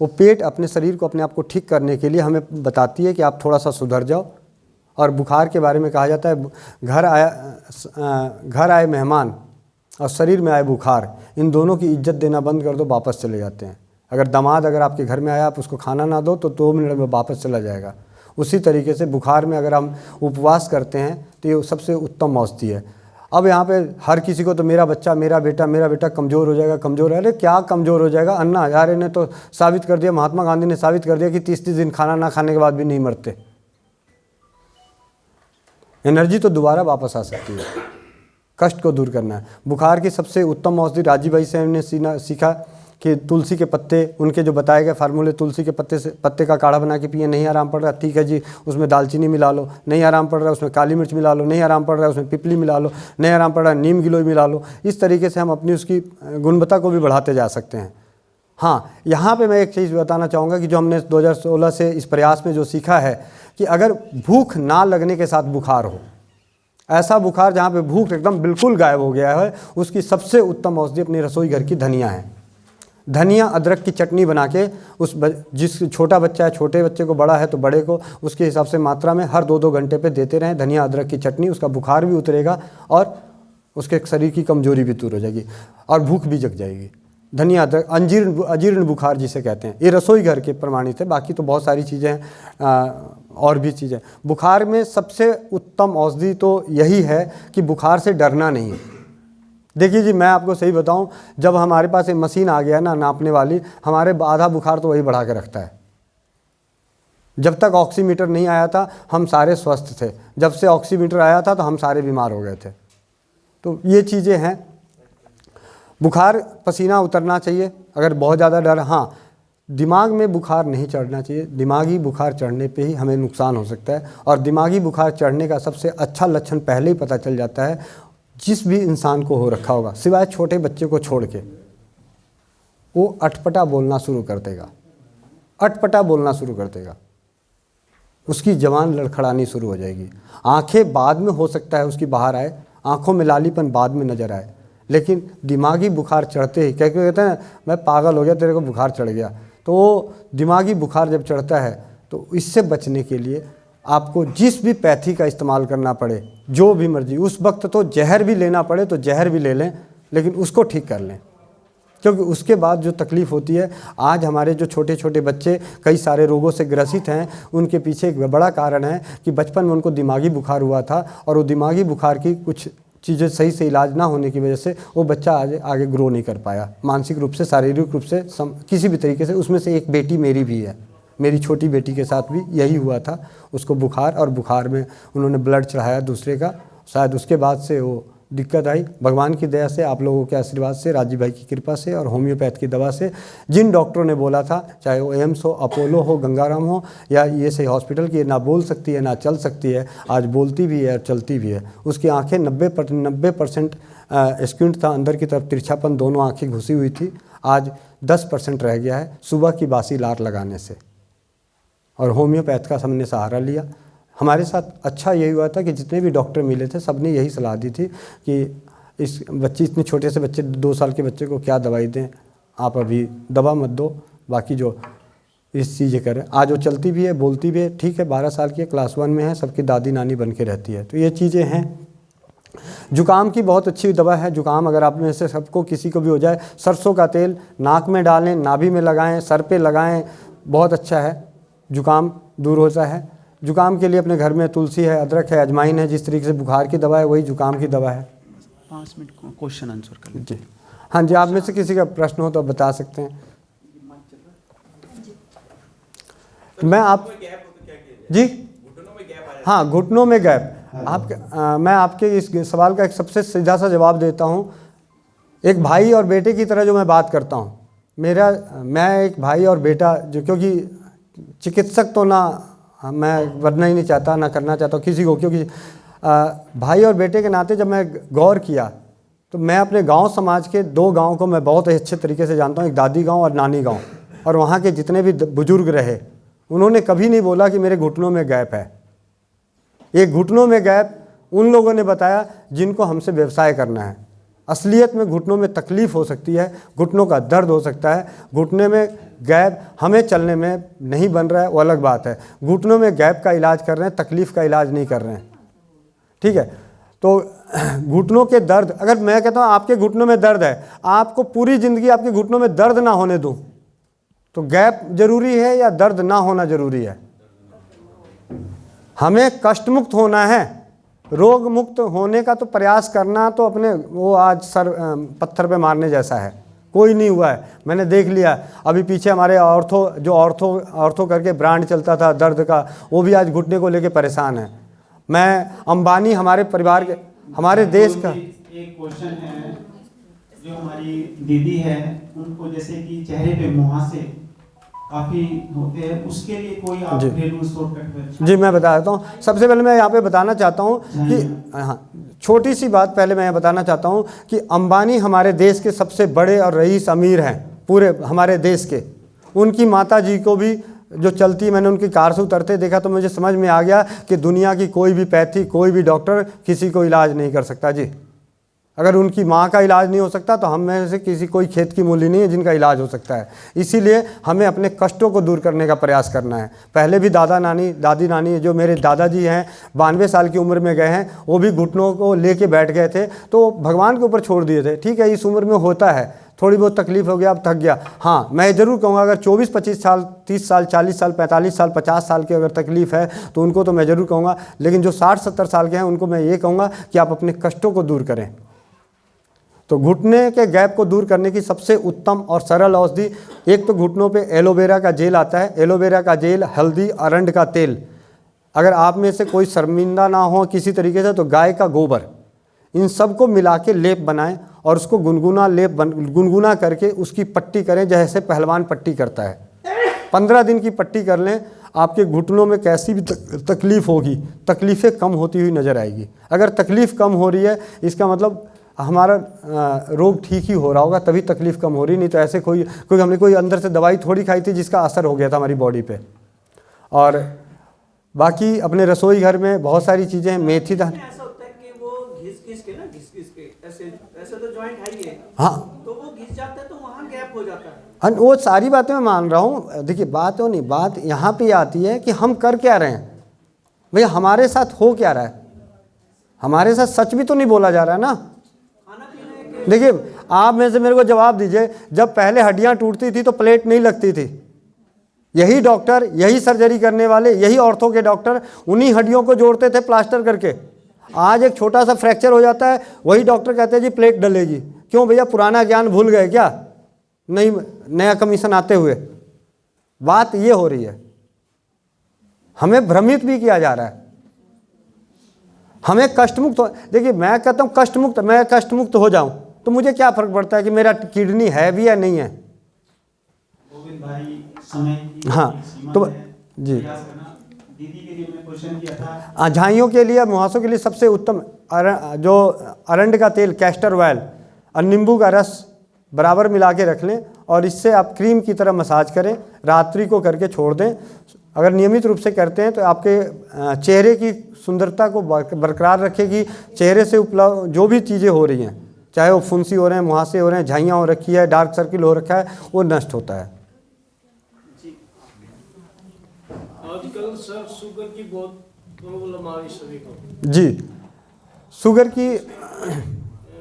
वो पेट अपने शरीर को अपने आप को ठीक करने के लिए हमें बताती है कि आप थोड़ा सा सुधर जाओ। और बुखार के बारे में कहा जाता है, घर आए मेहमान और शरीर में आए बुखार, इन दोनों की इज्जत देना बंद कर दो, वापस चले जाते हैं। अगर दामाद अगर आपके घर में आया, आप उसको खाना ना दो तो 2 मिनट में वापस चला जाएगा। उसी तरीके से बुखार में अगर हम उपवास करते हैं तो ये सबसे उत्तम औषधि है। अब यहाँ पे हर किसी को तो मेरा बेटा कमज़ोर हो जाएगा, कमज़ोर है। अरे क्या कमज़ोर हो जाएगा? अन्ना हजारे ने तो साबित कर दिया, महात्मा गांधी ने साबित कर दिया कि 30-30 दिन खाना ना खाने के बाद भी नहीं मरते। एनर्जी तो दोबारा वापस आ सकती है। कष्ट को दूर करना है। बुखार की सबसे उत्तम औषधि राजीव भाई से हमने सीखा कि तुलसी के पत्ते, उनके जो बताए गए फार्मूले, तुलसी के पत्ते का काढ़ा बना के पिए। नहीं आराम पड़ रहा, ठीक है जी, उसमें दालचीनी मिला लो। नहीं आराम पड़ रहा, उसमें काली मिर्च मिला लो। नहीं आराम पड़ रहा है, उसमें पिपली मिला लो। नहीं आराम पड़ रहा है, नीम गिलोय मिला लो। इस तरीके से हम अपनी उसकी गुणवत्ता को भी बढ़ाते जा सकते हैं। हाँ, यहाँ पे मैं एक चीज़ बताना चाहूँगा कि जो हमने 2016 से इस प्रयास में जो सीखा है कि अगर भूख ना लगने के साथ बुखार हो, ऐसा बुखार जहाँ पे भूख एकदम बिल्कुल गायब हो गया है, उसकी सबसे उत्तम औषधि अपनी रसोई घर की धनिया है। धनिया अदरक की चटनी बना के जिस छोटा बच्चा है, छोटे बच्चे को, बड़ा है तो बड़े को, उसके हिसाब से मात्रा में हर 2-2 घंटे पे देते रहें धनिया अदरक की चटनी। उसका बुखार भी उतरेगा और उसके शरीर की कमजोरी भी दूर हो जाएगी और भूख भी जग जाएगी। धनिया अदरक, अजीर्ण बुखार जिसे कहते हैं, ये रसोई घर के प्रमाणित है। बाकी तो बहुत सारी चीज़ें हैं, और भी चीज़ें। बुखार में सबसे उत्तम औषधि तो यही है कि बुखार से डरना नहीं है। देखिए जी, मैं आपको सही बताऊं, जब हमारे पास एक मशीन आ गया ना नापने वाली, हमारे आधा बुखार तो वही बढ़ा के रखता है। जब तक ऑक्सीमीटर नहीं आया था हम सारे स्वस्थ थे, जब से ऑक्सीमीटर आया था तो हम सारे बीमार हो गए थे। तो ये चीज़ें हैं। बुखार, पसीना उतरना चाहिए अगर बहुत ज़्यादा डर। हाँ, दिमाग में बुखार नहीं चढ़ना चाहिए। दिमागी बुखार चढ़ने पे ही हमें नुकसान हो सकता है। और दिमागी बुखार चढ़ने का सबसे अच्छा लक्षण पहले ही पता चल जाता है, जिस भी इंसान को हो रखा होगा, सिवाय छोटे बच्चे को छोड़ के, वो अटपटा बोलना शुरू कर देगा। अटपटा बोलना शुरू कर देगा, उसकी जवान लड़खड़ानी शुरू हो जाएगी। आंखें बाद में हो सकता है उसकी बाहर आए, आंखों में लालीपन बाद में नजर आए, लेकिन दिमागी बुखार चढ़ते ही, क्या कहते हैं, मैं पागल हो गया, तेरे को बुखार चढ़ गया। तो वो दिमागी बुखार जब चढ़ता है तो इससे बचने के लिए आपको जिस भी पैथी का इस्तेमाल करना पड़े, जो भी मर्जी, उस वक्त तो जहर भी लेना पड़े तो जहर भी ले लें, लेकिन उसको ठीक कर लें। क्योंकि उसके बाद जो तकलीफ़ होती है, आज हमारे जो छोटे छोटे बच्चे कई सारे रोगों से ग्रसित हैं, उनके पीछे एक बड़ा कारण है कि बचपन में उनको दिमागी बुखार हुआ था और वो दिमागी बुखार की कुछ चीज़ें सही से इलाज ना होने की वजह से वो बच्चा आगे ग्रो नहीं कर पाया, मानसिक रूप से, शारीरिक रूप से, किसी भी तरीके से। उसमें से एक बेटी मेरी भी है, मेरी छोटी बेटी के साथ भी यही हुआ था। उसको बुखार, और बुखार में उन्होंने ब्लड चढ़ाया दूसरे का, शायद उसके बाद से वो दिक्कत आई। भगवान की दया से, आप लोगों के आशीर्वाद से, राजीव भाई की कृपा से और होम्योपैथ की दवा से, जिन डॉक्टरों ने बोला था, चाहे वो एम्स हो, अपोलो हो, गंगाराम हो या ये सही हॉस्पिटल की, ना बोल सकती है ना चल सकती है, आज बोलती भी है और चलती भी है। उसकी आंखें 90% स्क्विंट था, अंदर की तरफ तिरछापन, दोनों आंखें घुसी हुई थी। आज 10% रह गया है सुबह की बासी लार लगाने से, और होम्योपैथ का हमने सहारा लिया। हमारे साथ अच्छा यही हुआ था कि जितने भी डॉक्टर मिले थे सब ने यही सलाह दी थी कि इस बच्चे, इतने छोटे से बच्चे, 2 साल के बच्चे को क्या दवाई दें, आप अभी दवा मत दो, बाकी जो इस चीज़ें करें। आज वो चलती भी है, बोलती भी है, ठीक है, 12 साल की है, क्लास 1 में है, सबकी दादी नानी बन के रहती है। तो ये चीज़ें हैं। जुकाम की बहुत अच्छी दवा है। जुकाम अगर आप में से सबको किसी को भी हो जाए, सरसों का तेल नाक में डालें, नाभि में लगाएं, सर पे लगाएं, बहुत अच्छा है, जुकाम दूर होता है। जुकाम के लिए अपने घर में तुलसी है, अदरक है, अजवाइन है, जिस तरीके से बुखार की दवा है वही जुकाम की दवा है। 5 मिनट क्वेश्चन आंसर कर लीजिए। जी हाँ जी, आप में से किसी का प्रश्न हो तो बता सकते हैं। मैं आप जी हाँ, घुटनों में गैप, मैं आपके इस सवाल का एक सबसे सीधा सा जवाब देता हूँ। एक भाई और बेटे की तरह जो मैं बात करता हूँ, मैं एक भाई और बेटा, जो, क्योंकि चिकित्सक तो ना मैं बनना ही नहीं चाहता, ना करना चाहता हूँ किसी को, क्योंकि भाई और बेटे के नाते जब मैं गौर किया तो मैं अपने गांव समाज के 2 गांव को मैं बहुत अच्छे तरीके से जानता हूँ, एक दादी गांव और नानी गांव, और वहाँ के जितने भी बुजुर्ग रहे, उन्होंने कभी नहीं बोला कि मेरे घुटनों में गैप है। ये घुटनों में गैप उन लोगों ने बताया जिनको हमसे व्यवसाय करना है। असलियत में घुटनों में तकलीफ़ हो सकती है, घुटनों का दर्द हो सकता है, घुटने में गैप हमें चलने में नहीं बन रहा है, वो अलग बात है। घुटनों में गैप का इलाज कर रहे हैं, तकलीफ़ का इलाज नहीं कर रहे हैं, ठीक है। तो घुटनों के दर्द, अगर मैं कहता हूँ आपके घुटनों में दर्द है, आपको पूरी ज़िंदगी आपके घुटनों में दर्द ना होने दूँ, तो गैप जरूरी है या दर्द ना होना जरूरी है? हमें कष्ट मुक्त होना है, रोग मुक्त होने का तो प्रयास करना तो अपने वो आज सर पत्थर पे मारने जैसा है, कोई नहीं हुआ है। मैंने देख लिया, अभी पीछे हमारे ऑर्थो करके ब्रांड चलता था दर्द का, वो भी आज घुटने को लेके परेशान है। मैं अंबानी हमारे परिवार के, हमारे देश का। एक क्वेश्चन है, जो हमारी दीदी है उनको जैसे कि चेहरे पे मुहासे काफी होते हैं, उसके लिए कोई आप घरेलू शॉर्टकट? जी मैं बता देता हूँ। सबसे पहले मैं यहाँ पे बताना चाहता हूँ कि हाँ, छोटी सी बात पहले मैं बताना चाहता हूँ कि अंबानी हमारे देश के सबसे बड़े और रईस अमीर हैं पूरे हमारे देश के। उनकी माता जी को भी जो चलती, मैंने उनकी कार से उतरते देखा तो मुझे समझ में आ गया कि दुनिया की कोई भी पैथी, कोई भी डॉक्टर किसी को इलाज नहीं कर सकता जी। अगर उनकी माँ का इलाज नहीं हो सकता तो हम में से किसी कोई खेत की मूली नहीं है जिनका इलाज हो सकता है। इसीलिए हमें अपने कष्टों को दूर करने का प्रयास करना है। पहले भी दादा नानी, दादी नानी, जो मेरे दादाजी हैं 92 साल की उम्र में गए हैं, वो भी घुटनों को लेके बैठ गए थे तो भगवान के ऊपर छोड़ दिए थे। ठीक है, इस उम्र में होता है, थोड़ी बहुत तकलीफ हो गया, अब थक गया। हाँ, मैं ज़रूर कहूँगा अगर 24-25 साल, 30 साल, 40 साल, 45 साल, 50 साल की अगर तकलीफ़ है तो उनको तो मैं ज़रूर कहूँगा, लेकिन जो 60-70 साल के हैं उनको मैं ये कहूँगा कि आप अपने कष्टों को दूर करें। तो घुटने के गैप को दूर करने की सबसे उत्तम और सरल औषधि, एक तो घुटनों पे एलोवेरा का जेल आता है, एलोवेरा का जेल, हल्दी, अरंड का तेल। अगर आप में से कोई शर्मिंदा ना हो किसी तरीके से तो गाय का गोबर, इन सब को मिला के लेप बनाएं और उसको गुनगुना करके उसकी पट्टी करें जैसे पहलवान पट्टी करता है। 15 दिन की पट्टी कर लें, आपके घुटनों में कैसी भी तकलीफ़ होगी, तकलीफ़ें कम होती हुई नज़र आएगी। अगर तकलीफ़ कम हो रही है इसका मतलब हमारा रोग ठीक ही हो रहा होगा, तभी तकलीफ़ कम हो रही, नहीं तो ऐसे हमने कोई अंदर से दवाई थोड़ी खाई थी जिसका असर हो गया था हमारी बॉडी पे। और बाकी अपने रसोई घर में बहुत सारी चीज़ें हैं, मेथी दाना। ऐसा होता है कि वो घिस के ऐसे तो जॉइंट है ही है, हाँ, तो वो घिस जाता है तो वहाँ गैप हो जाता है। हाँ, वो सारी बातें मैं मान रहा हूँ। देखिए बात हो नहीं, बात यहाँ पे आती है कि हम कर क्या रहे हैं भैया, हमारे साथ हो क्या रहा है, हमारे साथ सच भी तो नहीं बोला जा रहा है ना। देखिए आप में से मेरे को जवाब दीजिए, जब पहले हड्डियां टूटती थी तो प्लेट नहीं लगती थी, यही डॉक्टर, यही सर्जरी करने वाले, यही ऑर्थो के डॉक्टर उन्हीं हड्डियों को जोड़ते थे प्लास्टर करके। आज एक छोटा सा फ्रैक्चर हो जाता है, वही डॉक्टर कहते हैं जी प्लेट डलेगी। क्यों भैया, पुराना ज्ञान भूल गए क्या? नहीं, नया कमीशन आते हुए बात ये हो रही है। हमें भ्रमित भी किया जा रहा है, हमें कष्ट मुक्त। देखिए मैं कहता हूँ कष्ट मुक्त, मैं कष्ट मुक्त हो जाऊं तो मुझे क्या फर्क पड़ता है कि मेरा किडनी है भी या नहीं है। गोविंद भाई, समय की हाँ, तो जी दीदी के लिए मैं क्वेश्चन किया था। झाइयों के लिए, मुहासों के लिए सबसे उत्तम जो अरंड का तेल, कैस्टर ऑयल और नींबू का रस बराबर मिला के रख लें और इससे आप क्रीम की तरह मसाज करें, रात्रि को करके छोड़ दें। अगर नियमित रूप से करते हैं तो आपके चेहरे की सुंदरता को बरकरार रखेगी। चेहरे से उपलब्ध जो भी चीज़ें हो रही हैं, चाहे वो फुंसी हो रहे हैं, मुहासे हो रहे हैं, झाइयाँ हो रखी है, डार्क सर्किल हो रखा है, वो नष्ट होता है। आजकल सर शुगर की बहुत प्रॉब्लम आ रही सभी को। जी, शुगर की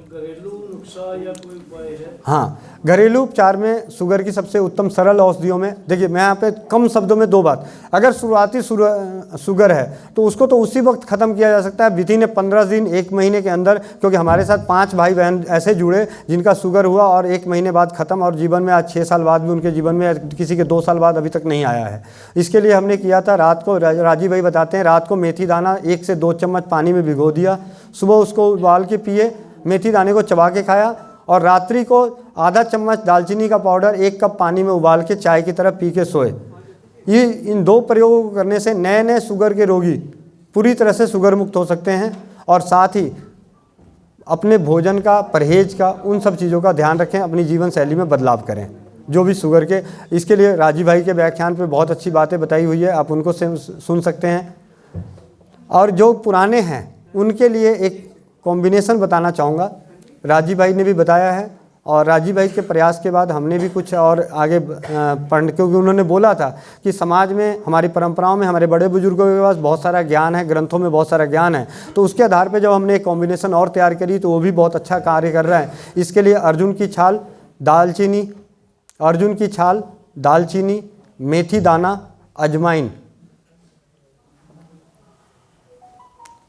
घरेलू नुस्खा या कोई उपाय है? हाँ, घरेलू उपचार में शुगर की सबसे उत्तम सरल औषधियों में, देखिए मैं यहाँ पे कम शब्दों में 2 बात, अगर शुरुआती शुगर है तो उसको तो उसी वक्त ख़त्म किया जा सकता है, विधिन 15 दिन 1 महीने के अंदर। क्योंकि हमारे साथ 5 भाई बहन ऐसे जुड़े जिनका शुगर हुआ और 1 महीने बाद ख़त्म, और जीवन में आज 6 साल बाद भी उनके जीवन में, किसी के 2 साल बाद अभी तक नहीं आया है। इसके लिए हमने किया था, रात को राजीव भाई बताते हैं, रात को मेथी दाना 1 से 2 चम्मच पानी में भिगो दिया, सुबह उसको उबाल के पिए, मेथी दाने को चबा के खाया, और रात्रि को आधा चम्मच दालचीनी का पाउडर 1 कप पानी में उबाल के चाय की तरह पी के सोए। ये इन 2 प्रयोगों को करने से नए शुगर के रोगी पूरी तरह से शुगर मुक्त हो सकते हैं। और साथ ही अपने भोजन का, परहेज का, उन सब चीज़ों का ध्यान रखें, अपनी जीवन शैली में बदलाव करें जो भी शुगर के। इसके लिए राजीव भाई के व्याख्यान पे बहुत अच्छी बातें बताई हुई है, आप उनको सुन सकते हैं। और जो पुराने हैं उनके लिए एक कॉम्बिनेशन बताना चाहूँगा, राजीव भाई ने भी बताया है और राजीव भाई के प्रयास के बाद हमने भी कुछ और आगे पढ़ने, क्योंकि उन्होंने बोला था कि समाज में, हमारी परंपराओं में, हमारे बड़े बुजुर्गों के पास बहुत सारा ज्ञान है, ग्रंथों में बहुत सारा ज्ञान है, तो उसके आधार पे जब हमने एक कॉम्बिनेशन और तैयार करी तो वो भी बहुत अच्छा कार्य कर रहा है। इसके लिए अर्जुन की छाल, दालचीनी, मेथी दाना, अजवाइन,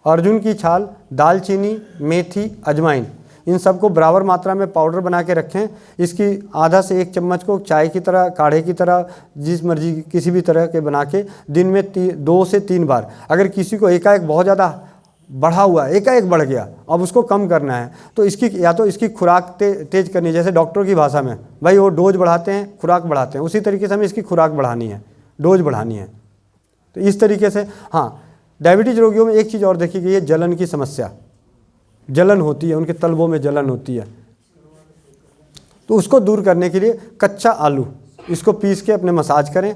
अर्जुन की छाल, दालचीनी, मेथी, अजवाइन, इन सबको बराबर मात्रा में पाउडर बना के रखें। इसकी आधा से 1 चम्मच को चाय की तरह, काढ़े की तरह, जिस मर्जी किसी भी तरह के बना के दिन में 2 से 3 बार। अगर किसी को एकाएक बहुत ज़्यादा बढ़ा हुआ, एकाएक बढ़ गया, अब उसको कम करना है, तो इसकी या तो इसकी खुराक तेज करनी है, जैसे डॉक्टरों की भाषा में भाई वो डोज बढ़ाते हैं, खुराक बढ़ाते हैं, उसी तरीके से हमें इसकी खुराक बढ़ानी है, डोज बढ़ानी है। तो इस तरीके से हाँ, डायबिटीज़ रोगियों में एक चीज़ और देखी गई है, जलन की समस्या। जलन होती है, उनके तलवों में जलन होती है, तो उसको दूर करने के लिए कच्चा आलू, इसको पीस के अपने मसाज करें।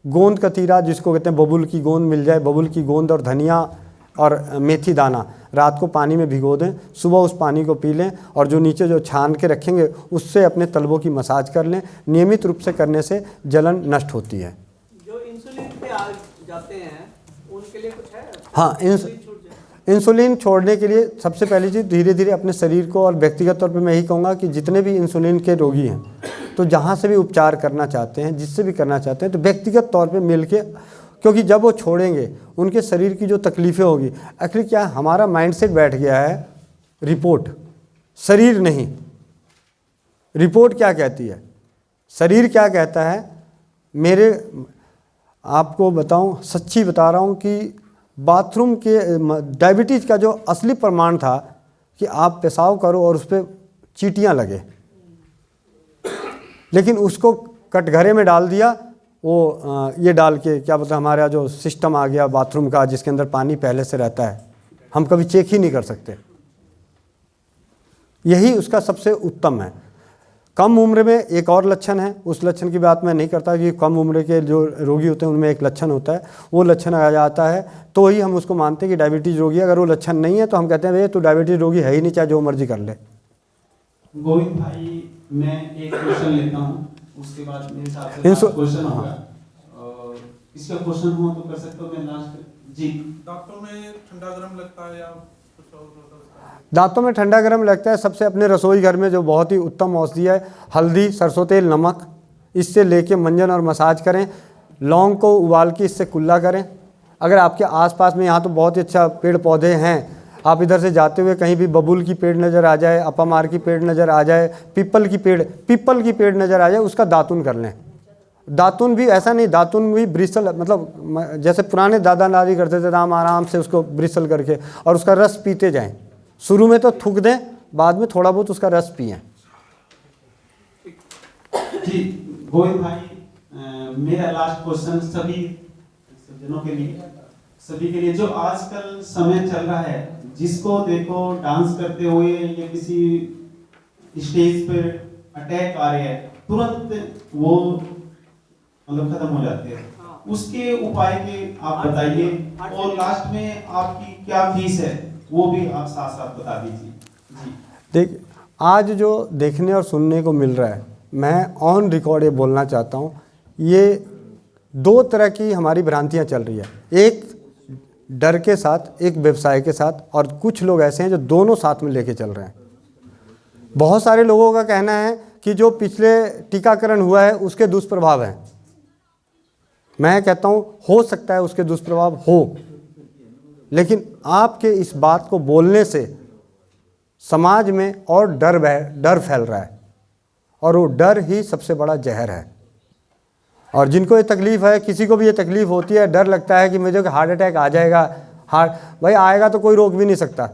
गोंद कतीरा, जिसको कहते हैं बबुल की गोंद मिल जाए, बबुल की गोंद और धनिया और मेथी दाना रात को पानी में भिगो दें, सुबह उस पानी को पी लें, और जो नीचे जो छान के रखेंगे उससे अपने तलवों की मसाज कर लें। नियमित रूप से करने से जलन नष्ट होती है। जो इंसुलिन पे आ जाते हैं उनके लिए कुछ है? हाँ, इंसुलिन छोड़ने के लिए सबसे पहली चीज़, धीरे धीरे अपने शरीर को, और व्यक्तिगत तौर पे मैं यही कहूँगा कि जितने भी इंसुलिन के रोगी हैं, तो जहाँ से भी उपचार करना चाहते हैं, जिससे भी करना चाहते हैं, तो व्यक्तिगत तौर पे मिल के, क्योंकि जब वो छोड़ेंगे उनके शरीर की जो तकलीफ़ें होगी, एक्चुअली क्या है, हमारा माइंडसेट बैठ गया है रिपोर्ट, शरीर नहीं। रिपोर्ट क्या कहती है, शरीर क्या कहता है। मेरे आपको बताऊं, सच्ची बता रहा हूं कि बाथरूम के डायबिटीज़ का जो असली प्रमाण था कि आप पेशाब करो और उस पर चींटियाँ लगे, लेकिन उसको कटघरे में डाल दिया, वो ये डाल के क्या पता, हमारा जो सिस्टम आ गया बाथरूम का, जिसके अंदर पानी पहले से रहता है, हम कभी चेक ही नहीं कर सकते। यही उसका सबसे उत्तम है। कम उम्र में एक और लक्षण है, उस लक्षण की बात मैं नहीं करता कि कम उम्र के जो रोगी होते हैं उनमें एक लक्षण होता है, वो लक्षण आ जाता है तो ही हम उसको मानते हैं कि डायबिटीज़ रोगी है। अगर वो लक्षण नहीं है तो हम कहते हैं भैया तू डायबिटीज़ रोगी है ही नहीं, चाहे जो मर्जी कर ले। गोविंद भाई, मैं एक क्वेश्चन लेता हूँ, उसके बाद मेरे साथ से क्वेश्चन होगा। इसका क्वेश्चन हो तो कर सकते हो, मैं लास्ट जी। दांतों में ठंडा गर्म लगता है या कुछ और होता है? दांतों में ठंडा गर्म लगता है, सबसे अपने रसोई घर में जो बहुत ही उत्तम औषधि है, हल्दी, सरसों तेल, नमक, इससे लेके मंजन और मसाज करें। लौंग को उबाल के इससे कुल्ला करें। अगर आपके आसपास में, यहाँ तो बहुत ही अच्छा पेड़ पौधे हैं, आप इधर से जाते हुए कहीं भी बबूल की पेड़ नज़र आ जाए, अपामार की पेड़ नज़र आ जाए, पीपल की पेड़ नज़र आ जाए, उसका दातुन कर लें। दातुन भी ऐसा नहीं, दातुन भी ब्रिसल, मतलब जैसे पुराने दादा दादी करते थे, आराम से उसको ब्रिसल करके और उसका रस पीते जाएं। शुरू में तो थूक दें, बाद में थोड़ा बहुत उसका रस पिएं। जी गोविंद भाई, मेरा लास्ट क्वेश्चन सभी सज्जनों के लिए, सभी के लिए, जो आजकल समय चल रहा है, जिसको देखो डांस करते हुए या किसी स्टेज पर अटैक आ रहे हैं, तुरंत वो मतलब खत्म हो जाते हैं, उसके उपाय के आप बताइए, और लास्ट में आपकी क्या फीस है वो भी आप साथ साथ बता दीजिए। जी देख, आज जो देखने और सुनने को मिल रहा है, मैं ऑन रिकॉर्ड ये बोलना चाहता हूँ, ये 2 तरह की हमारी भ्रांतियाँ चल रही है। एक डर के साथ, एक व्यवसाय के साथ, और कुछ लोग ऐसे हैं जो दोनों साथ में लेके चल रहे हैं। बहुत सारे लोगों का कहना है कि जो पिछले टीकाकरण हुआ है उसके दुष्प्रभाव हैं। मैं कहता हूँ हो सकता है उसके दुष्प्रभाव हो, लेकिन आपके इस बात को बोलने से समाज में और डर फैल रहा है, और वो डर ही सबसे बड़ा जहर है। और जिनको ये तकलीफ़ है, किसी को भी ये तकलीफ़ होती है, डर लगता है कि मुझे हार्ट अटैक आ जाएगा, भाई आएगा तो कोई रोक भी नहीं सकता,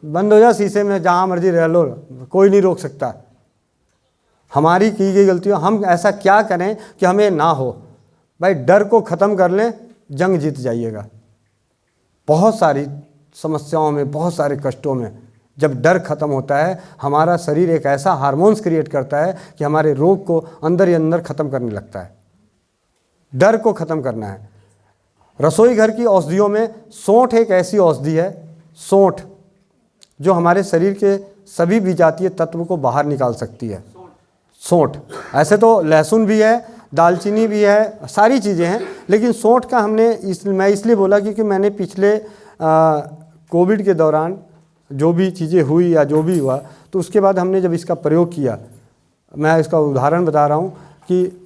बंद हो जा शीशे में, जहाँ मर्जी रह लो, कोई नहीं रोक सकता। हमारी की गई गलतियों, हम ऐसा क्या करें कि हमें ना हो। भाई डर को ख़त्म कर लें, जंग जीत जाइएगा। बहुत सारी समस्याओं में, बहुत सारे कष्टों में जब डर खत्म होता है, हमारा शरीर एक ऐसा हार्मोन्स क्रिएट करता है कि हमारे रोग को अंदर ही अंदर ख़त्म करने लगता है। डर को ख़त्म करना है। रसोई घर की औषधियों में सौंठ एक ऐसी औषधि है, सौंठ, जो हमारे शरीर के सभी विजातीय तत्व को बाहर निकाल सकती है। सौंठ, ऐसे तो लहसुन भी है, दालचीनी भी है, सारी चीज़ें हैं, लेकिन सौंठ का मैं इसलिए बोला क्योंकि मैंने पिछले कोविड के दौरान जो भी चीज़ें हुई या जो भी हुआ, तो उसके बाद हमने जब इसका प्रयोग किया, मैं इसका उदाहरण बता रहा हूँ कि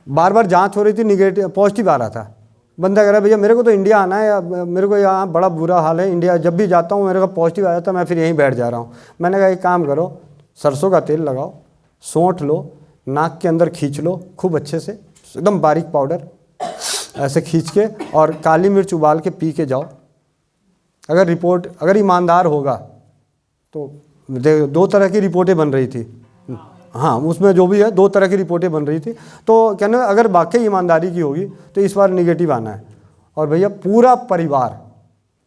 बार बार जांच हो रही थी, निगेटिव पॉजिटिव आ रहा था, बंदा कह रहा है भैया मेरे को तो इंडिया आना है, या मेरे को यहाँ बड़ा बुरा हाल है, इंडिया जब भी जाता हूँ मेरे को पॉजिटिव आ जाता है, मैं फिर यहीं बैठ जा रहा हूँ। मैंने कहा एक काम करो, सरसों का तेल लगाओ, सौंठ लो, नाक के अंदर खींच लो खूब अच्छे से, एकदम बारीक पाउडर ऐसे खींच के, और काली मिर्च उबाल के पी के जाओ। अगर ईमानदार होगा तो दो तरह की रिपोर्टें बन रही थी, हाँ उसमें जो भी है 2 तरह की रिपोर्टें बन रही थी। तो कहने अगर वाकई ईमानदारी की होगी तो इस बार निगेटिव आना है। और भैया पूरा परिवार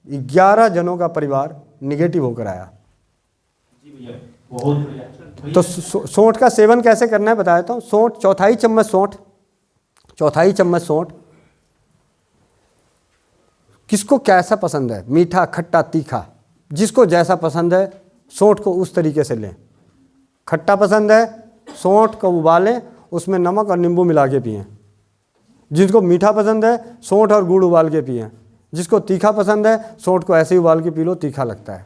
11 जनों का परिवार निगेटिव होकर आया। जी भैया बहुत बढ़िया। तो सौंठ का सेवन कैसे करना है बता देता हूँ। सौंठ चौथाई चम्मच सौंठ। किसको कैसा पसंद है, मीठा खट्टा तीखा, जिसको जैसा पसंद है सौंठ को उस तरीके से लें। खट्टा पसंद है सौंठ को उबालें, उसमें नमक और नींबू मिला के पिएं। जिसको मीठा पसंद है सौंठ और गुड़ उबाल के पिएं। जिसको तीखा पसंद है सौंठ को ऐसे ही उबाल के पी लो, तीखा लगता है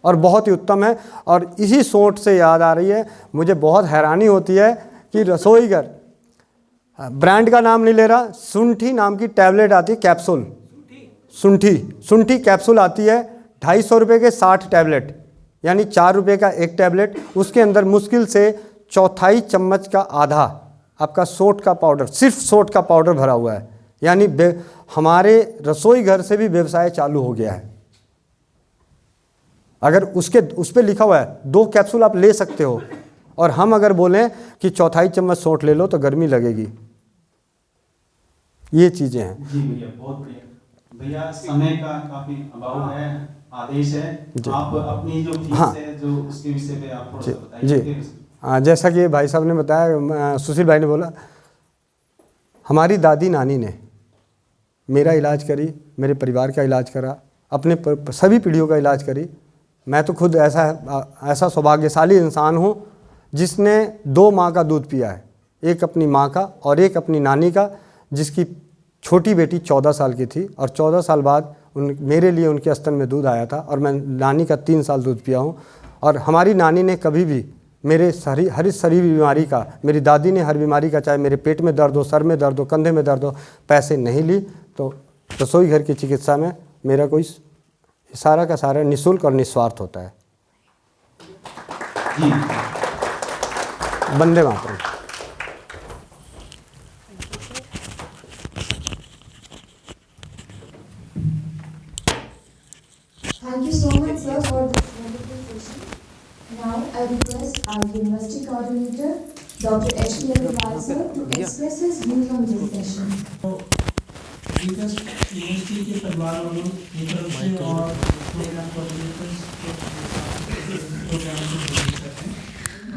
और बहुत ही उत्तम है। और इसी सौंठ से याद आ रही है, मुझे बहुत हैरानी होती है कि रसोई घर, ब्रांड का नाम नहीं ले रहा, सुंठी नाम की टैबलेट आती है, कैप्सूल, सुंठी कैप्सूल आती है 250 रुपये के 60 टैबलेट, यानी 4 रुपये का एक टैबलेट। उसके अंदर मुश्किल से चौथाई चम्मच का आधा आपका सौंठ का पाउडर, सिर्फ सौंठ का पाउडर भरा हुआ है। यानी हमारे रसोई घर से भी व्यवसाय चालू हो गया है। अगर उस पर लिखा हुआ है 2 कैप्सूल आप ले सकते हो, और हम अगर बोलें कि चौथाई चम्मच सौंठ ले लो तो गर्मी लगेगी। ये चीज़ें हैं। जी भैया बहुत बढ़िया। भैया समय का काफी अभाव है, आदेश है, आप अपनी जो फीस है जो उसके विषय पे आप थोड़ा बताइए। जी हाँ, जैसा कि भाई साहब ने बताया, सुशील भाई ने बोला, हमारी दादी नानी ने मेरा इलाज करी, मेरे परिवार का इलाज करा, अपने सभी पीढ़ियों का इलाज करी। मैं तो खुद ऐसा सौभाग्यशाली इंसान हूँ जिसने 2 माँ का दूध पिया है, एक अपनी माँ का और एक अपनी नानी का, जिसकी छोटी बेटी 14 साल की थी और 14 साल बाद मेरे लिए उनके स्तन में दूध आया था, और मैं नानी का 3 साल दूध पिया हूँ। और हमारी नानी ने कभी भी मेरे हर शरीर बीमारी का, मेरी दादी ने हर बीमारी का, चाहे मेरे पेट में दर्द हो, सर में दर्द हो, कंधे में दर्द हो, पैसे नहीं ली। तो रसोई घर की चिकित्सा में मेरा कोई सारा का सारा निःशुल्क और निस्वार्थ होता है। Vande Mataram. Thank you so much, sir, for this wonderful session. Now, I request our University Coordinator, Dr. H.P. Agarwal, sir, to express his views on this session. University के परिवार वालों की तरफ से और programme coordinators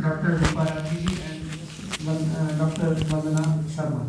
doctor Deepa Rathi ji and doctor Vandana Sharma.